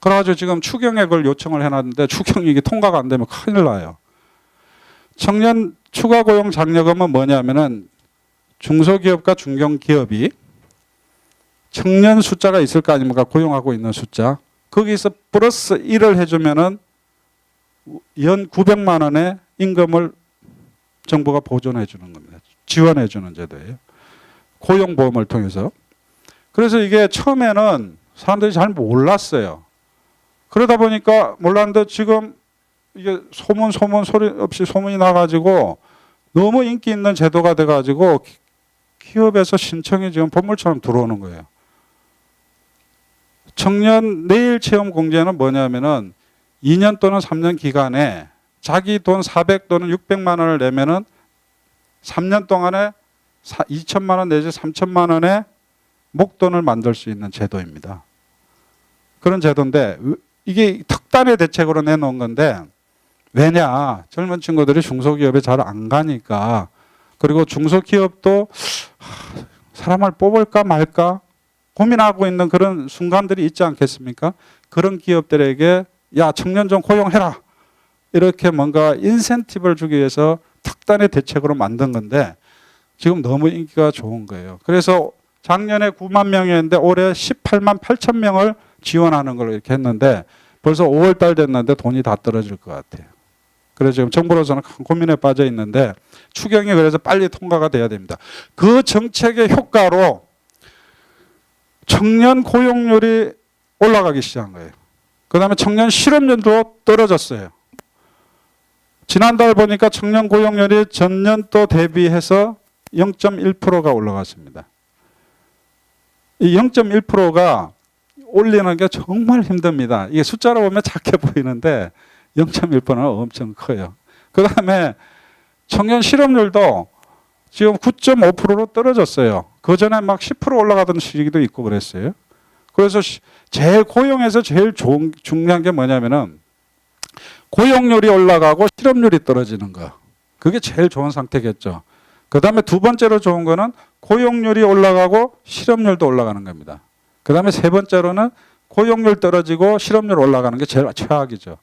[SPEAKER 1] 그래가지고 지금 추경액을 요청을 해놨는데 추경액이 통과가 안 되면 큰일 나요. 청년 추가 고용 장려금은 뭐냐면은 중소기업과 중견기업이 청년 숫자가 있을 거 아닙니까? 고용하고 있는 숫자. 거기서 플러스 1을 해주면은 연 900만 원의 임금을 정부가 보존해 주는 겁니다. 지원해 주는 제도예요. 고용보험을 통해서. 그래서 이게 처음에는 사람들이 잘 몰랐어요. 그러다 보니까 몰랐는데 지금 이게 소문 소리 없이 소문이 나가지고 너무 인기 있는 제도가 돼가지고 기업에서 신청이 지금 본물처럼 들어오는 거예요. 청년 내일 체험 공제는 뭐냐면은 2년 또는 3년 기간에 자기 돈 400 또는 600만 원을 내면은 3년 동안에 2천만 원 내지 3천만 원의 목돈을 만들 수 있는 제도입니다. 그런 제도인데 이게 특단의 대책으로 내놓은 건데 왜냐? 젊은 친구들이 중소기업에 잘 안 가니까 그리고 중소기업도 사람을 뽑을까 말까 고민하고 있는 그런 순간들이 있지 않겠습니까? 그런 기업들에게 야 청년 좀 고용해라 이렇게 뭔가 인센티브를 주기 위해서 특단의 대책으로 만든 건데 지금 너무 인기가 좋은 거예요. 그래서 작년에 9만 명이었는데 올해 18만 8천 명을 지원하는 걸 이렇게 했는데 벌써 5월 달 됐는데 돈이 다 떨어질 것 같아요. 그래서 지금 정부로서는 큰 고민에 빠져 있는데 추경이 그래서 빨리 통과가 돼야 됩니다. 그 정책의 효과로 청년 고용률이 올라가기 시작한 거예요. 그다음에 청년 실업률도 떨어졌어요. 지난달 보니까 청년 고용률이 전년도 대비해서 0.1%가 올라갔습니다. 이 0.1%가 올리는 게 정말 힘듭니다. 이게 숫자로 보면 작게 보이는데 0.1%는 엄청 커요. 그다음에 청년 실업률도 지금 9.5%로 떨어졌어요. 그 전에 막 10% 올라가던 시기도 있고 그랬어요. 그래서 고용에서 제일 중요한 게 뭐냐면은 고용률이 올라가고 실업률이 떨어지는 거. 그게 제일 좋은 상태겠죠. 그 다음에 두 번째로 좋은 거는 고용률이 올라가고 실업률도 올라가는 겁니다. 그 다음에 세 번째로는 고용률 떨어지고 실업률 올라가는 게 제일 최악이죠.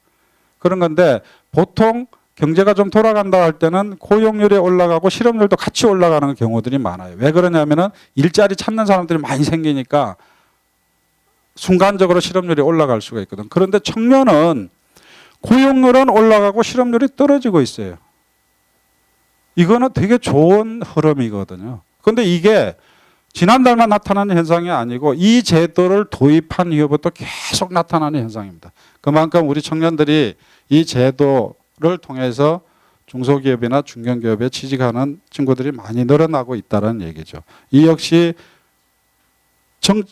[SPEAKER 1] 그런 건데 보통 경제가 좀 돌아간다 할 때는 고용률이 올라가고 실업률도 같이 올라가는 경우들이 많아요. 왜 그러냐면은 일자리 찾는 사람들이 많이 생기니까 순간적으로 실업률이 올라갈 수가 있거든. 그런데 청년은 고용률은 올라가고 실업률이 떨어지고 있어요. 이거는 되게 좋은 흐름이거든요. 그런데 이게 지난달만 나타나는 현상이 아니고 이 제도를 도입한 이후부터 계속 나타나는 현상입니다. 그만큼 우리 청년들이 이 제도를 통해서 중소기업이나 중견기업에 취직하는 친구들이 많이 늘어나고 있다는 얘기죠. 이 역시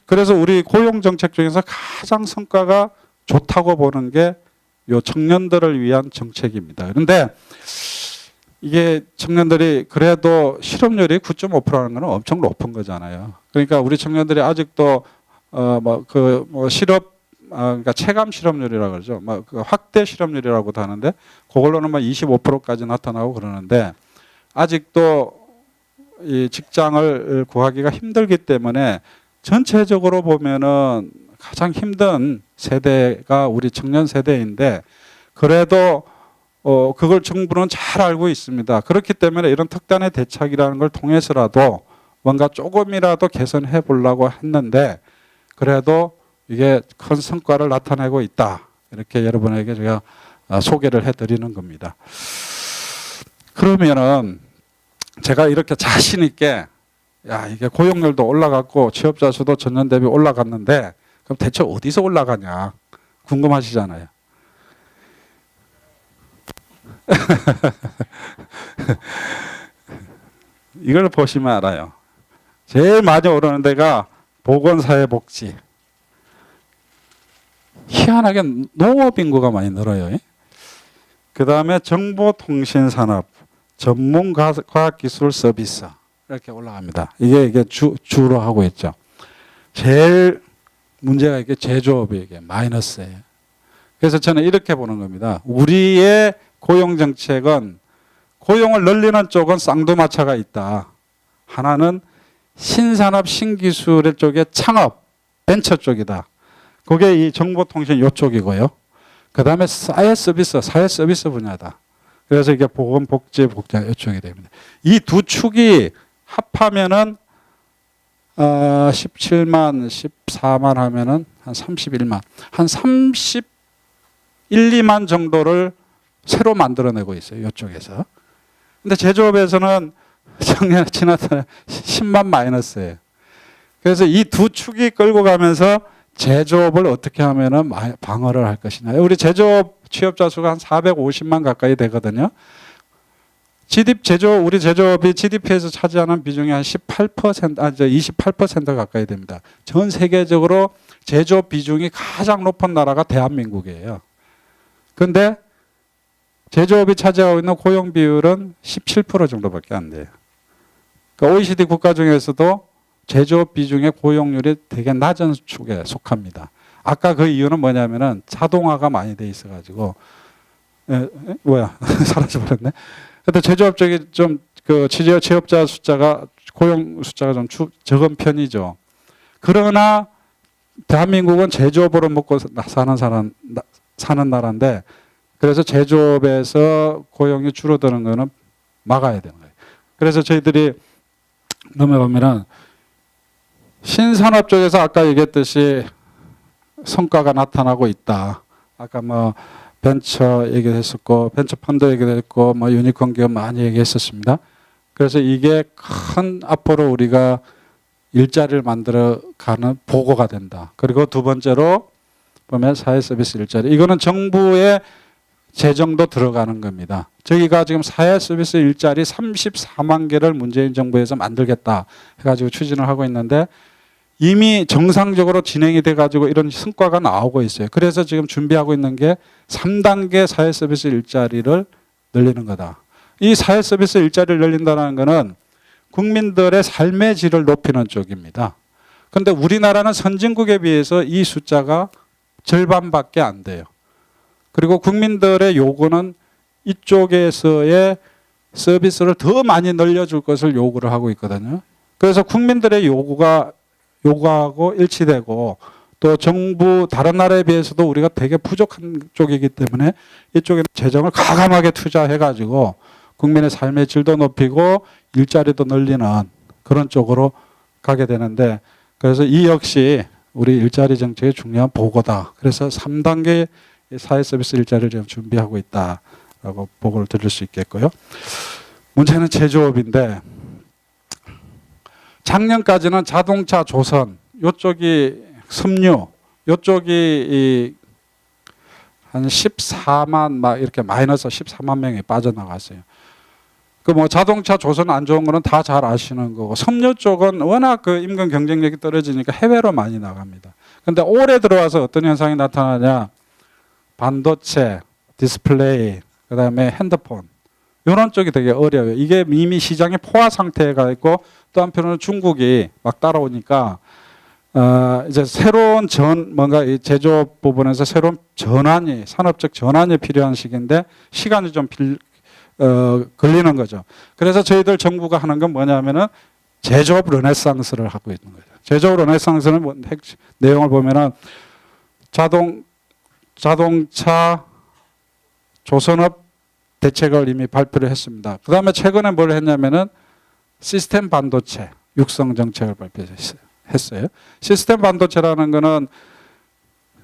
[SPEAKER 1] 그래서 우리 고용정책 중에서 가장 성과가 좋다고 보는 게 요 청년들을 위한 정책입니다. 그런데 이게 청년들이 그래도 실업률이 9.5%라는 건 엄청 높은 거잖아요. 그러니까 우리 청년들이 아직도 실업 그러니까 체감 실업률이라고 그러죠. 그 확대 실업률이라고도 하는데 그걸로는 25%까지 나타나고 그러는데 아직도 이 직장을 구하기가 힘들기 때문에 전체적으로 보면은 가장 힘든 세대가 우리 청년 세대인데 그래도 그걸 정부는 잘 알고 있습니다. 그렇기 때문에 이런 특단의 대책이라는 걸 통해서라도 뭔가 조금이라도 개선해 보려고 했는데 그래도 이게 큰 성과를 나타내고 있다. 이렇게 여러분에게 제가 소개를 해드리는 겁니다. 그러면은 제가 이렇게 자신 있게 야 이게 고용률도 올라갔고 취업자 수도 전년 대비 올라갔는데 그럼 대체 어디서 올라가냐 궁금하시잖아요. 이걸 보시면 알아요. 제일 많이 오르는 데가 보건사회복지. 희한하게 농업 인구가 많이 늘어요. 그 다음에 정보통신산업, 전문과학기술 서비스 이렇게 올라갑니다. 이게 주로 하고 있죠. 제일 문제가 이게 제조업이 이게 마이너스예요. 그래서 저는 이렇게 보는 겁니다. 우리의 고용정책은 고용을 늘리는 쪽은 쌍두마차가 있다. 하나는 신산업 신기술 쪽의 창업, 벤처 쪽이다. 그게 이 정보통신 이쪽이고요. 그 다음에 사회 서비스 분야다. 그래서 이게 보건복지, 복지 이쪽이 됩니다. 이 두 축이 합하면은 17만, 14만 하면은 한 31만, 한 31, 2만 정도를 새로 만들어내고 있어요. 이쪽에서. 근데 제조업에서는 작년에 지났던 10만 마이너스예요. 그래서 이 두 축이 끌고 가면서 제조업을 어떻게 하면은 방어를 할 것이냐. 우리 제조업 취업자 수가 한 450만 가까이 되거든요. 우리 제조업이 GDP에서 차지하는 비중이 한 28% 가까이 됩니다. 전 세계적으로 제조업 비중이 가장 높은 나라가 대한민국이에요. 그런데 제조업이 차지하고 있는 고용 비율은 17% 정도밖에 안 돼요. 그러니까 OECD 국가 중에서도 제조업 비중의 고용률이 되게 낮은 축에 속합니다. 아까 그 이유는 뭐냐면은 자동화가 많이 돼 있어가지고 사라져버렸네. 근데 제조업 쪽이 좀 그 취업자 숫자가 고용 숫자가 좀 적은 편이죠. 그러나 대한민국은 제조업으로 먹고 사는 나라인데 그래서 제조업에서 고용이 줄어드는 거는 막아야 되는 거예요. 그래서 저희들이 넘어가면은 신산업 쪽에서 아까 얘기했듯이 성과가 나타나고 있다. 아까 벤처 얘기했었고 벤처 펀드 얘기했고 유니콘 기업 많이 얘기했었습니다. 그래서 이게 큰 앞으로 우리가 일자리를 만들어가는 보고가 된다. 그리고 두 번째로 보면 사회서비스 일자리. 이거는 정부의 재정도 들어가는 겁니다. 저희가 지금 사회서비스 일자리 34만 개를 문재인 정부에서 만들겠다 해가지고 추진을 하고 있는데 이미 정상적으로 진행이 돼가지고 이런 성과가 나오고 있어요. 그래서 지금 준비하고 있는 게 3단계 사회서비스 일자리를 늘리는 거다. 이 사회서비스 일자리를 늘린다는 것은 국민들의 삶의 질을 높이는 쪽입니다. 그런데 우리나라는 선진국에 비해서 이 숫자가 절반밖에 안 돼요. 그리고 국민들의 요구는 이쪽에서의 서비스를 더 많이 늘려줄 것을 요구를 하고 있거든요. 그래서 국민들의 요구하고 일치되고 또 정부 다른 나라에 비해서도 우리가 되게 부족한 쪽이기 때문에 이쪽에 재정을 과감하게 투자해가지고 국민의 삶의 질도 높이고 일자리도 늘리는 그런 쪽으로 가게 되는데, 그래서 이 역시 우리 일자리 정책의 중요한 보고다. 그래서 3단계 사회 서비스 일자리를 지금 준비하고 있다라고 보고를 드릴 수 있겠고요. 문제는 제조업인데, 작년까지는 자동차, 조선, 요쪽이 섬유, 요쪽이 한 14만 막 이렇게 마이너스 14만 명이 빠져나갔어요. 그 뭐 자동차, 조선 안 좋은 거는 다 잘 아시는 거고, 섬유 쪽은 워낙 그 임금 경쟁력이 떨어지니까 해외로 많이 나갑니다. 근데 올해 들어와서 어떤 현상이 나타나냐? 반도체, 디스플레이, 그다음에 핸드폰, 이런 쪽이 되게 어려워요. 이게 이미 시장이 포화 상태가 있고, 또 한편으로는 중국이 막 따라오니까 이제 새로운 뭔가 이 제조업 부분에서 새로운 전환이, 산업적 전환이 필요한 시기인데 시간이 좀 걸리는 거죠. 그래서 저희들 정부가 하는 건 뭐냐면은 제조업 르네상스를 하고 있는 거죠. 제조업 르네상스는 뭐 내용을 보면은 자동차, 조선업 대책을 이미 발표를 했습니다. 그 다음에 최근에 뭘 했냐면은 시스템 반도체 육성 정책을 발표했어요. 시스템 반도체라는 거는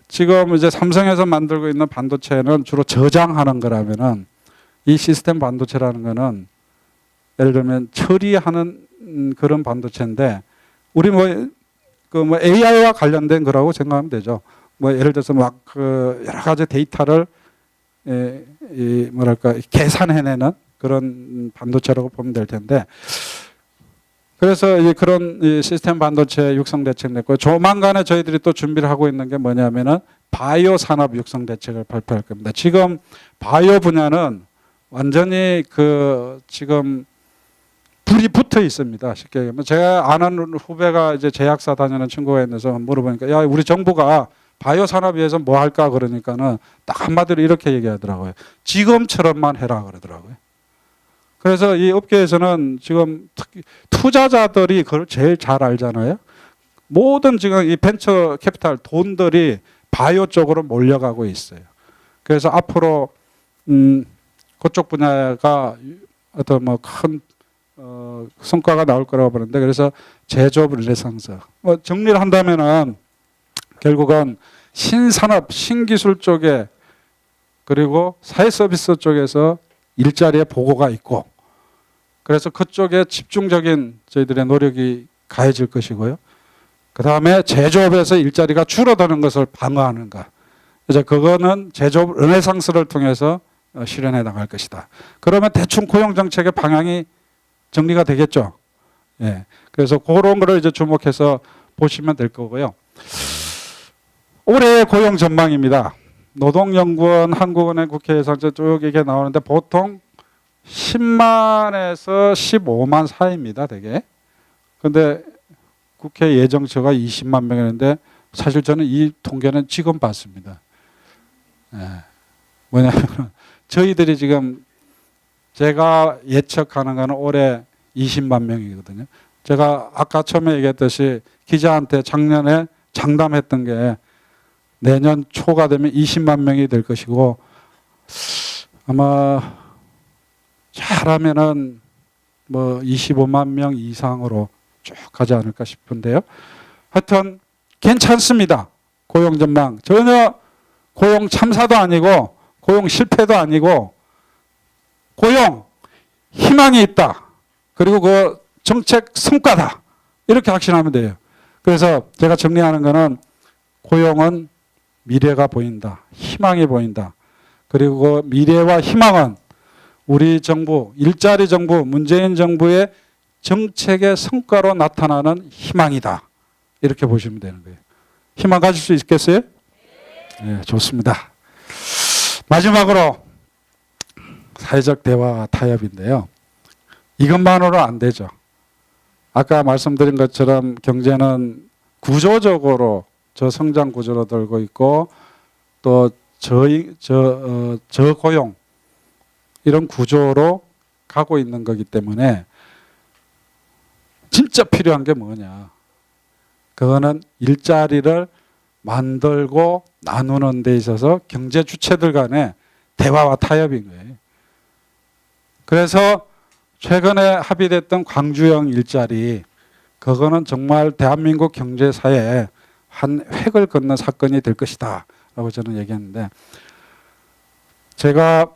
[SPEAKER 1] 지금 이제 삼성에서 만들고 있는 반도체는 주로 저장하는 거라면은, 이 시스템 반도체라는 거는 예를 들면 처리하는 그런 반도체인데, 우리 뭐 AI와 관련된 거라고 생각하면 되죠. 뭐 예를 들어서 막 그 여러 가지 데이터를 뭐랄까 계산해내는 그런 반도체라고 보면 될 텐데, 그래서 그런 시스템 반도체 육성 대책 냈고, 조만간에 저희들이 또 준비를 하고 있는 게 뭐냐면은 바이오 산업 육성 대책을 발표할 겁니다. 지금 바이오 분야는 완전히 지금 불이 붙어 있습니다. 쉽게 얘기하면, 제가 아는 후배가 이제 제약사 다니는 친구가 있어서 물어보니까, 야, 우리 정부가 바이오 산업에 위해서 뭐 할까 그러니까는 딱 한마디로 이렇게 얘기하더라고요. 지금처럼만 해라 그러더라고요. 그래서 이 업계에서는 지금 특히 투자자들이 그걸 제일 잘 알잖아요. 모든 지금 이 벤처 캐피탈 돈들이 바이오 쪽으로 몰려가고 있어요. 그래서 앞으로 그쪽 분야가 어떤 뭐 큰 성과가 나올 거라고 보는데, 그래서 제조업 르네상스. 뭐 정리를 한다면은 결국은 신산업, 신기술 쪽에, 그리고 사회 서비스 쪽에서 일자리의 보고가 있고, 그래서 그쪽에 집중적인 저희들의 노력이 가해질 것이고요. 그 다음에 제조업에서 일자리가 줄어드는 것을 방어하는가. 이제 그거는 제조업 르네상스를 통해서 실현해 나갈 것이다. 그러면 대충 고용 정책의 방향이 정리가 되겠죠. 예. 그래서 그런 거를 이제 주목해서 보시면 될 거고요. 올해 고용 전망입니다. 노동연구원, 한국은행, 국회에서 쭉 이게 나오는데 보통 10만에서 15만 사이입니다, 되게. 근데 국회 예정처가 20만 명이었는데 사실 저는 이 통계는 지금 봤습니다. 예. 뭐냐면 저희들이 지금 제가 예측하는 거는 올해 20만 명이거든요. 제가 아까 처음에 얘기했듯이 기자한테 작년에 장담했던 게 내년 초가 되면 20만 명이 될 것이고, 아마 잘하면은 뭐 25만 명 이상으로 쭉 가지 않을까 싶은데요. 하여튼 괜찮습니다. 고용 전망. 전혀 고용 참사도 아니고 고용 실패도 아니고 고용 희망이 있다. 그리고 그 정책 성과다. 이렇게 확신하면 돼요. 그래서 제가 정리하는 거는 고용은 미래가 보인다. 희망이 보인다. 그리고 그 미래와 희망은 우리 정부, 일자리 정부, 문재인 정부의 정책의 성과로 나타나는 희망이다. 이렇게 보시면 되는 거예요. 희망 가질 수 있겠어요? 네, 좋습니다. 마지막으로 사회적 대화 타협인데요. 이것만으로 안 되죠. 아까 말씀드린 것처럼 경제는 구조적으로 저성장 구조로 돌고 있고, 또 저고용 이런 구조로 가고 있는 거기 때문에 진짜 필요한 게 뭐냐. 그거는 일자리를 만들고 나누는 데 있어서 경제 주체들 간의 대화와 타협인 거예요. 그래서 최근에 합의됐던 광주형 일자리, 그거는 정말 대한민국 경제사에 한 획을 긋는 사건이 될 것이다 라고 저는 얘기했는데, 제가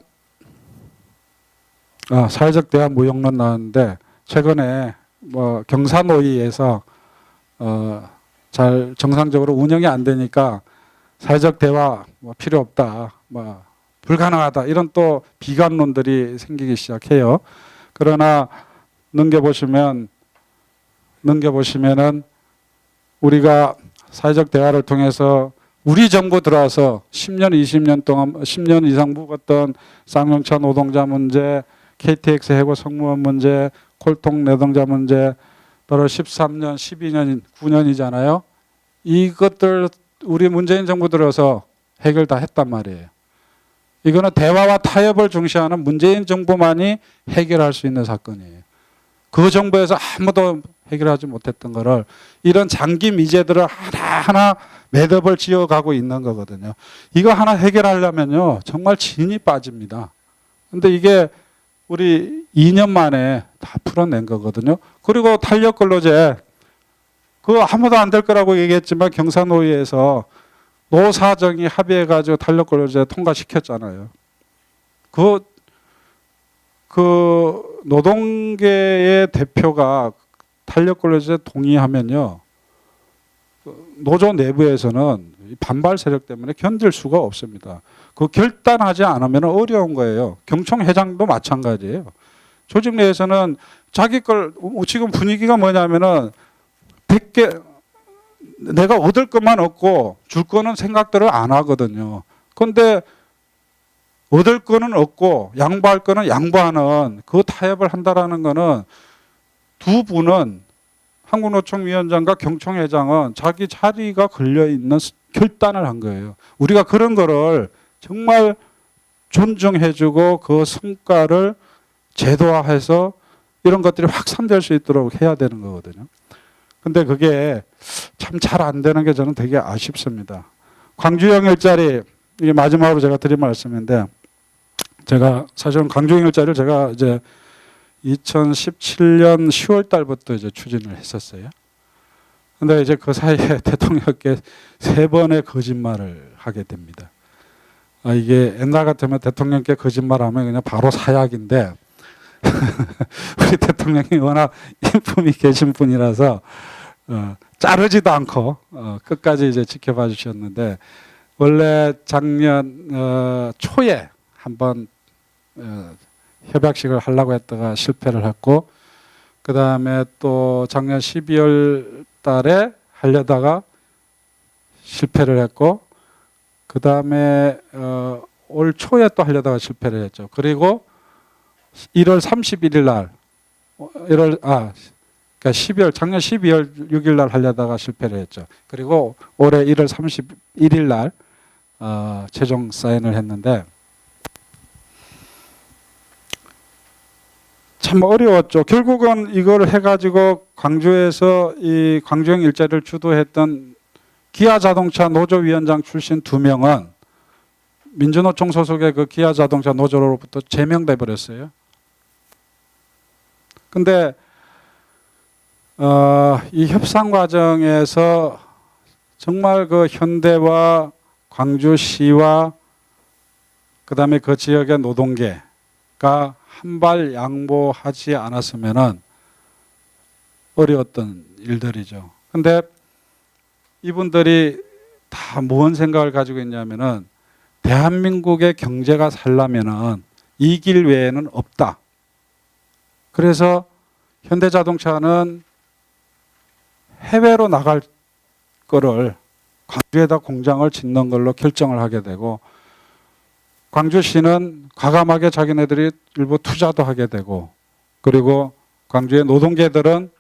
[SPEAKER 1] 사회적 대화 무용론 나왔는데 최근에 뭐 경사노위에서 잘 정상적으로 운영이 안 되니까 사회적 대화 뭐 필요 없다, 뭐 불가능하다, 이런 또 비관론들이 생기기 시작해요. 그러나 넘겨보시면은 우리가 사회적 대화를 통해서 우리 정부 들어와서 10년, 20년 동안 10년 이상 묵었던 쌍용차 노동자 문제, KTX 해고 승무원 문제, 콜통 노동자 문제, 바로 13년, 12년, 9년이잖아요. 이것들 우리 문재인 정부 들어서 해결 다 했단 말이에요. 이거는 대화와 타협을 중시하는 문재인 정부만이 해결할 수 있는 사건이에요. 그 정부에서 아무도 해결하지 못했던 거를, 이런 장기 미제들을 하나하나 매듭을 지어가고 있는 거거든요. 이거 하나 해결하려면요, 정말 진이 빠집니다. 근데 이게 우리 2년 만에 다 풀어낸 거거든요. 그리고 탄력근로제, 그거 아무도 안 될 거라고 얘기했지만 경사노위에서 노사정이 합의해가지고 탄력근로제 통과시켰잖아요. 그 노동계의 대표가 탄력근로제 동의하면요, 노조 내부에서는 반발 세력 때문에 견딜 수가 없습니다. 그 결단하지 않으면 어려운 거예요. 경총 회장도 마찬가지예요. 조직 내에서는 자기 걸, 지금 분위기가 뭐냐면은 100개 내가 얻을 것만 얻고 줄 거는 생각들을 안 하거든요. 그런데 얻을 거는 얻고 양보할 거는 양보하는 그 타협을 한다라는 거는, 두 분은 한국노총 위원장과 경총회장은 자기 자리가 걸려있는 결단을 한 거예요. 우리가 그런 거를 정말 존중해주고 그 성과를 제도화해서 이런 것들이 확산될 수 있도록 해야 되는 거거든요. 근데 그게 참 잘 안 되는 게 저는 되게 아쉽습니다. 광주형 일자리, 이게 마지막으로 제가 드린 말씀인데, 제가 사실은 광주형 일자리를 제가 이제 2017년 10월 달부터 이제 추진을 했었어요. 근데 이제 그 사이에 대통령께 3번의 거짓말을 하게 됩니다. 이게 옛날 같으면 대통령께 거짓말하면 그냥 바로 사약인데 우리 대통령이 워낙 인품이 계신 분이라서 자르지도 않고 끝까지 이제 지켜봐 주셨는데, 원래 작년 초에 한번 협약식을 하려고 했다가 실패를 했고, 그 다음에 또 작년 12월 달에 하려다가 실패를 했고, 그 다음에 올 초에 또 하려다가 실패를 했죠. 그리고 1월 31일 날, 그러니까 12월, 작년 12월 6일 날 하려다가 실패를 했죠. 그리고 올해 1월 31일 날 최종 사인을 했는데, 참 어려웠죠. 결국은 이걸 해가지고 광주에서 이 광주형 일자리를 주도했던 기아자동차 노조위원장 출신 2명은 민주노총 소속의 그 기아자동차 노조로부터 제명돼 버렸어요. 근데 이 협상 과정에서 정말 그 현대와 광주시와 그다음에 그 지역의 노동계가 한발 양보하지 않았으면은 어려웠던 일들이죠. 근데 이분들이 다 무슨 생각을 가지고 있냐면은, 대한민국의 경제가 살려면은 이 길 외에는 없다. 그래서 현대자동차는 해외로 나갈 거를 광주에다 공장을 짓는 걸로 결정을 하게 되고, 광주시는 과감하게 자기네들이 일부 투자도 하게 되고, 그리고 광주의 노동계들은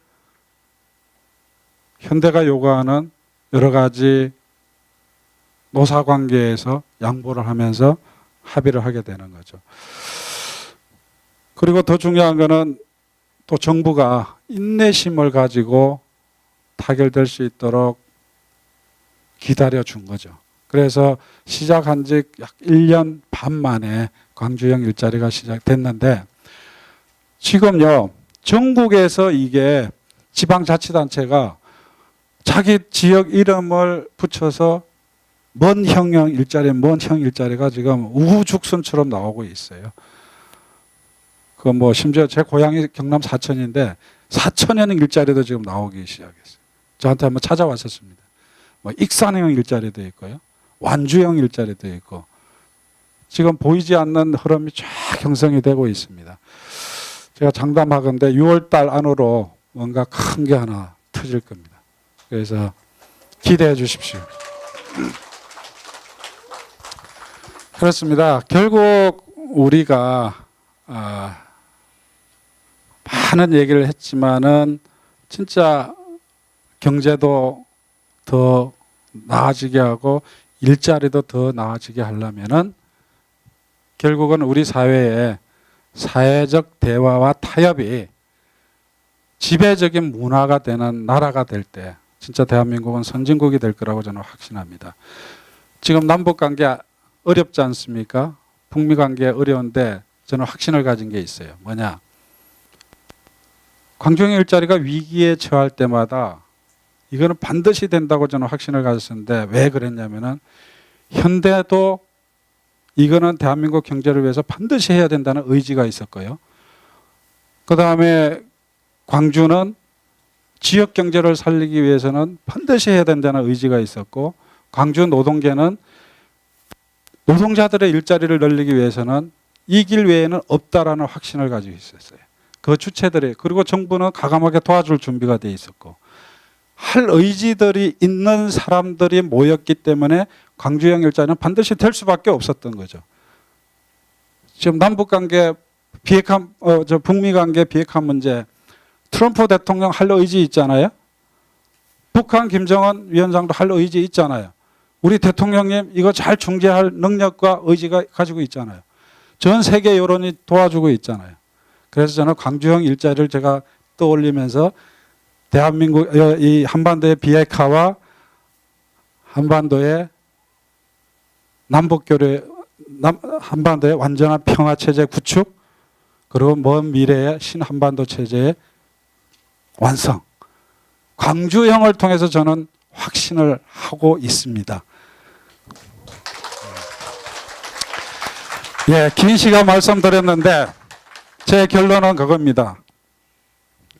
[SPEAKER 1] 현대가 요구하는 여러 가지 노사관계에서 양보를 하면서 합의를 하게 되는 거죠. 그리고 더 중요한 거는 또 정부가 인내심을 가지고 타결될 수 있도록 기다려준 거죠. 그래서 시작한 지 약 1년 반 만에 광주형 일자리가 시작됐는데 지금요 전국에서 이게 지방자치단체가 자기 지역 이름을 붙여서 먼 형형 일자리가 지금 우후죽순처럼 나오고 있어요. 그 뭐 심지어 제 고향이 경남 사천인데 사천형 일자리도 지금 나오기 시작했어요. 저한테 한번 찾아왔었습니다. 뭐 익산형 일자리도 있고요, 완주형 일자리도 있고 지금 보이지 않는 흐름이 쫙 형성이 되고 있습니다. 제가 장담하건대 6월달 안으로 뭔가 큰 게 하나 터질 겁니다. 그래서 기대해 주십시오. 그렇습니다. 결국 우리가 많은 얘기를 했지만은 진짜 경제도 더 나아지게 하고 일자리도 더 나아지게 하려면은 결국은 우리 사회에 사회적 대화와 타협이 지배적인 문화가 되는 나라가 될 때 진짜 대한민국은 선진국이 될 거라고 저는 확신합니다. 지금 남북관계 어렵지 않습니까? 북미관계 어려운데 저는 확신을 가진 게 있어요. 뭐냐? 광주형 일자리가 위기에 처할 때마다 이거는 반드시 된다고 저는 확신을 가졌었는데 왜 그랬냐면은 현대도 이거는 대한민국 경제를 위해서 반드시 해야 된다는 의지가 있었고요. 그 다음에 광주는 지역 경제를 살리기 위해서는 반드시 해야 된다는 의지가 있었고 광주 노동계는 노동자들의 일자리를 늘리기 위해서는 이 길 외에는 없다라는 확신을 가지고 있었어요. 그 주체들이 그리고 정부는 가감하게 도와줄 준비가 돼 있었고 할 의지들이 있는 사람들이 모였기 때문에 광주형 일자리는 반드시 될 수밖에 없었던 거죠. 지금 남북관계 비핵화, 북미관계 비핵화 문제 트럼프 대통령 할 의지 있잖아요. 북한 김정은 위원장도 할 의지 있잖아요. 우리 대통령님 이거 잘 중재할 능력과 의지가 가지고 있잖아요. 전 세계 여론이 도와주고 있잖아요. 그래서 저는 광주형 일자리를 제가 떠올리면서 대한민국 이 한반도의 비핵화와 한반도의 남북교류 한반도의 완전한 평화 체제 구축 그리고 먼 미래의 신한반도 체제의 완성 광주형을 통해서 저는 확신을 하고 있습니다. 예, 긴 시간 말씀드렸는데 제 결론은 그겁니다.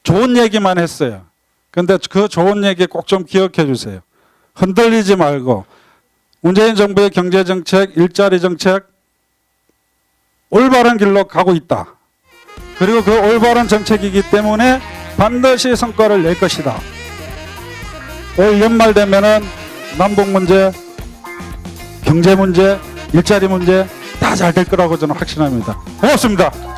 [SPEAKER 1] 좋은 얘기만 했어요. 그런데 그 좋은 얘기 꼭 좀 기억해 주세요. 흔들리지 말고 문재인 정부의 경제정책, 일자리정책 올바른 길로 가고 있다. 그리고 그 올바른 정책이기 때문에 반드시 성과를 낼 것이다. 올 연말 되면은 남북 문제, 경제 문제, 일자리 문제 다 잘 될 거라고 저는 확신합니다. 고맙습니다.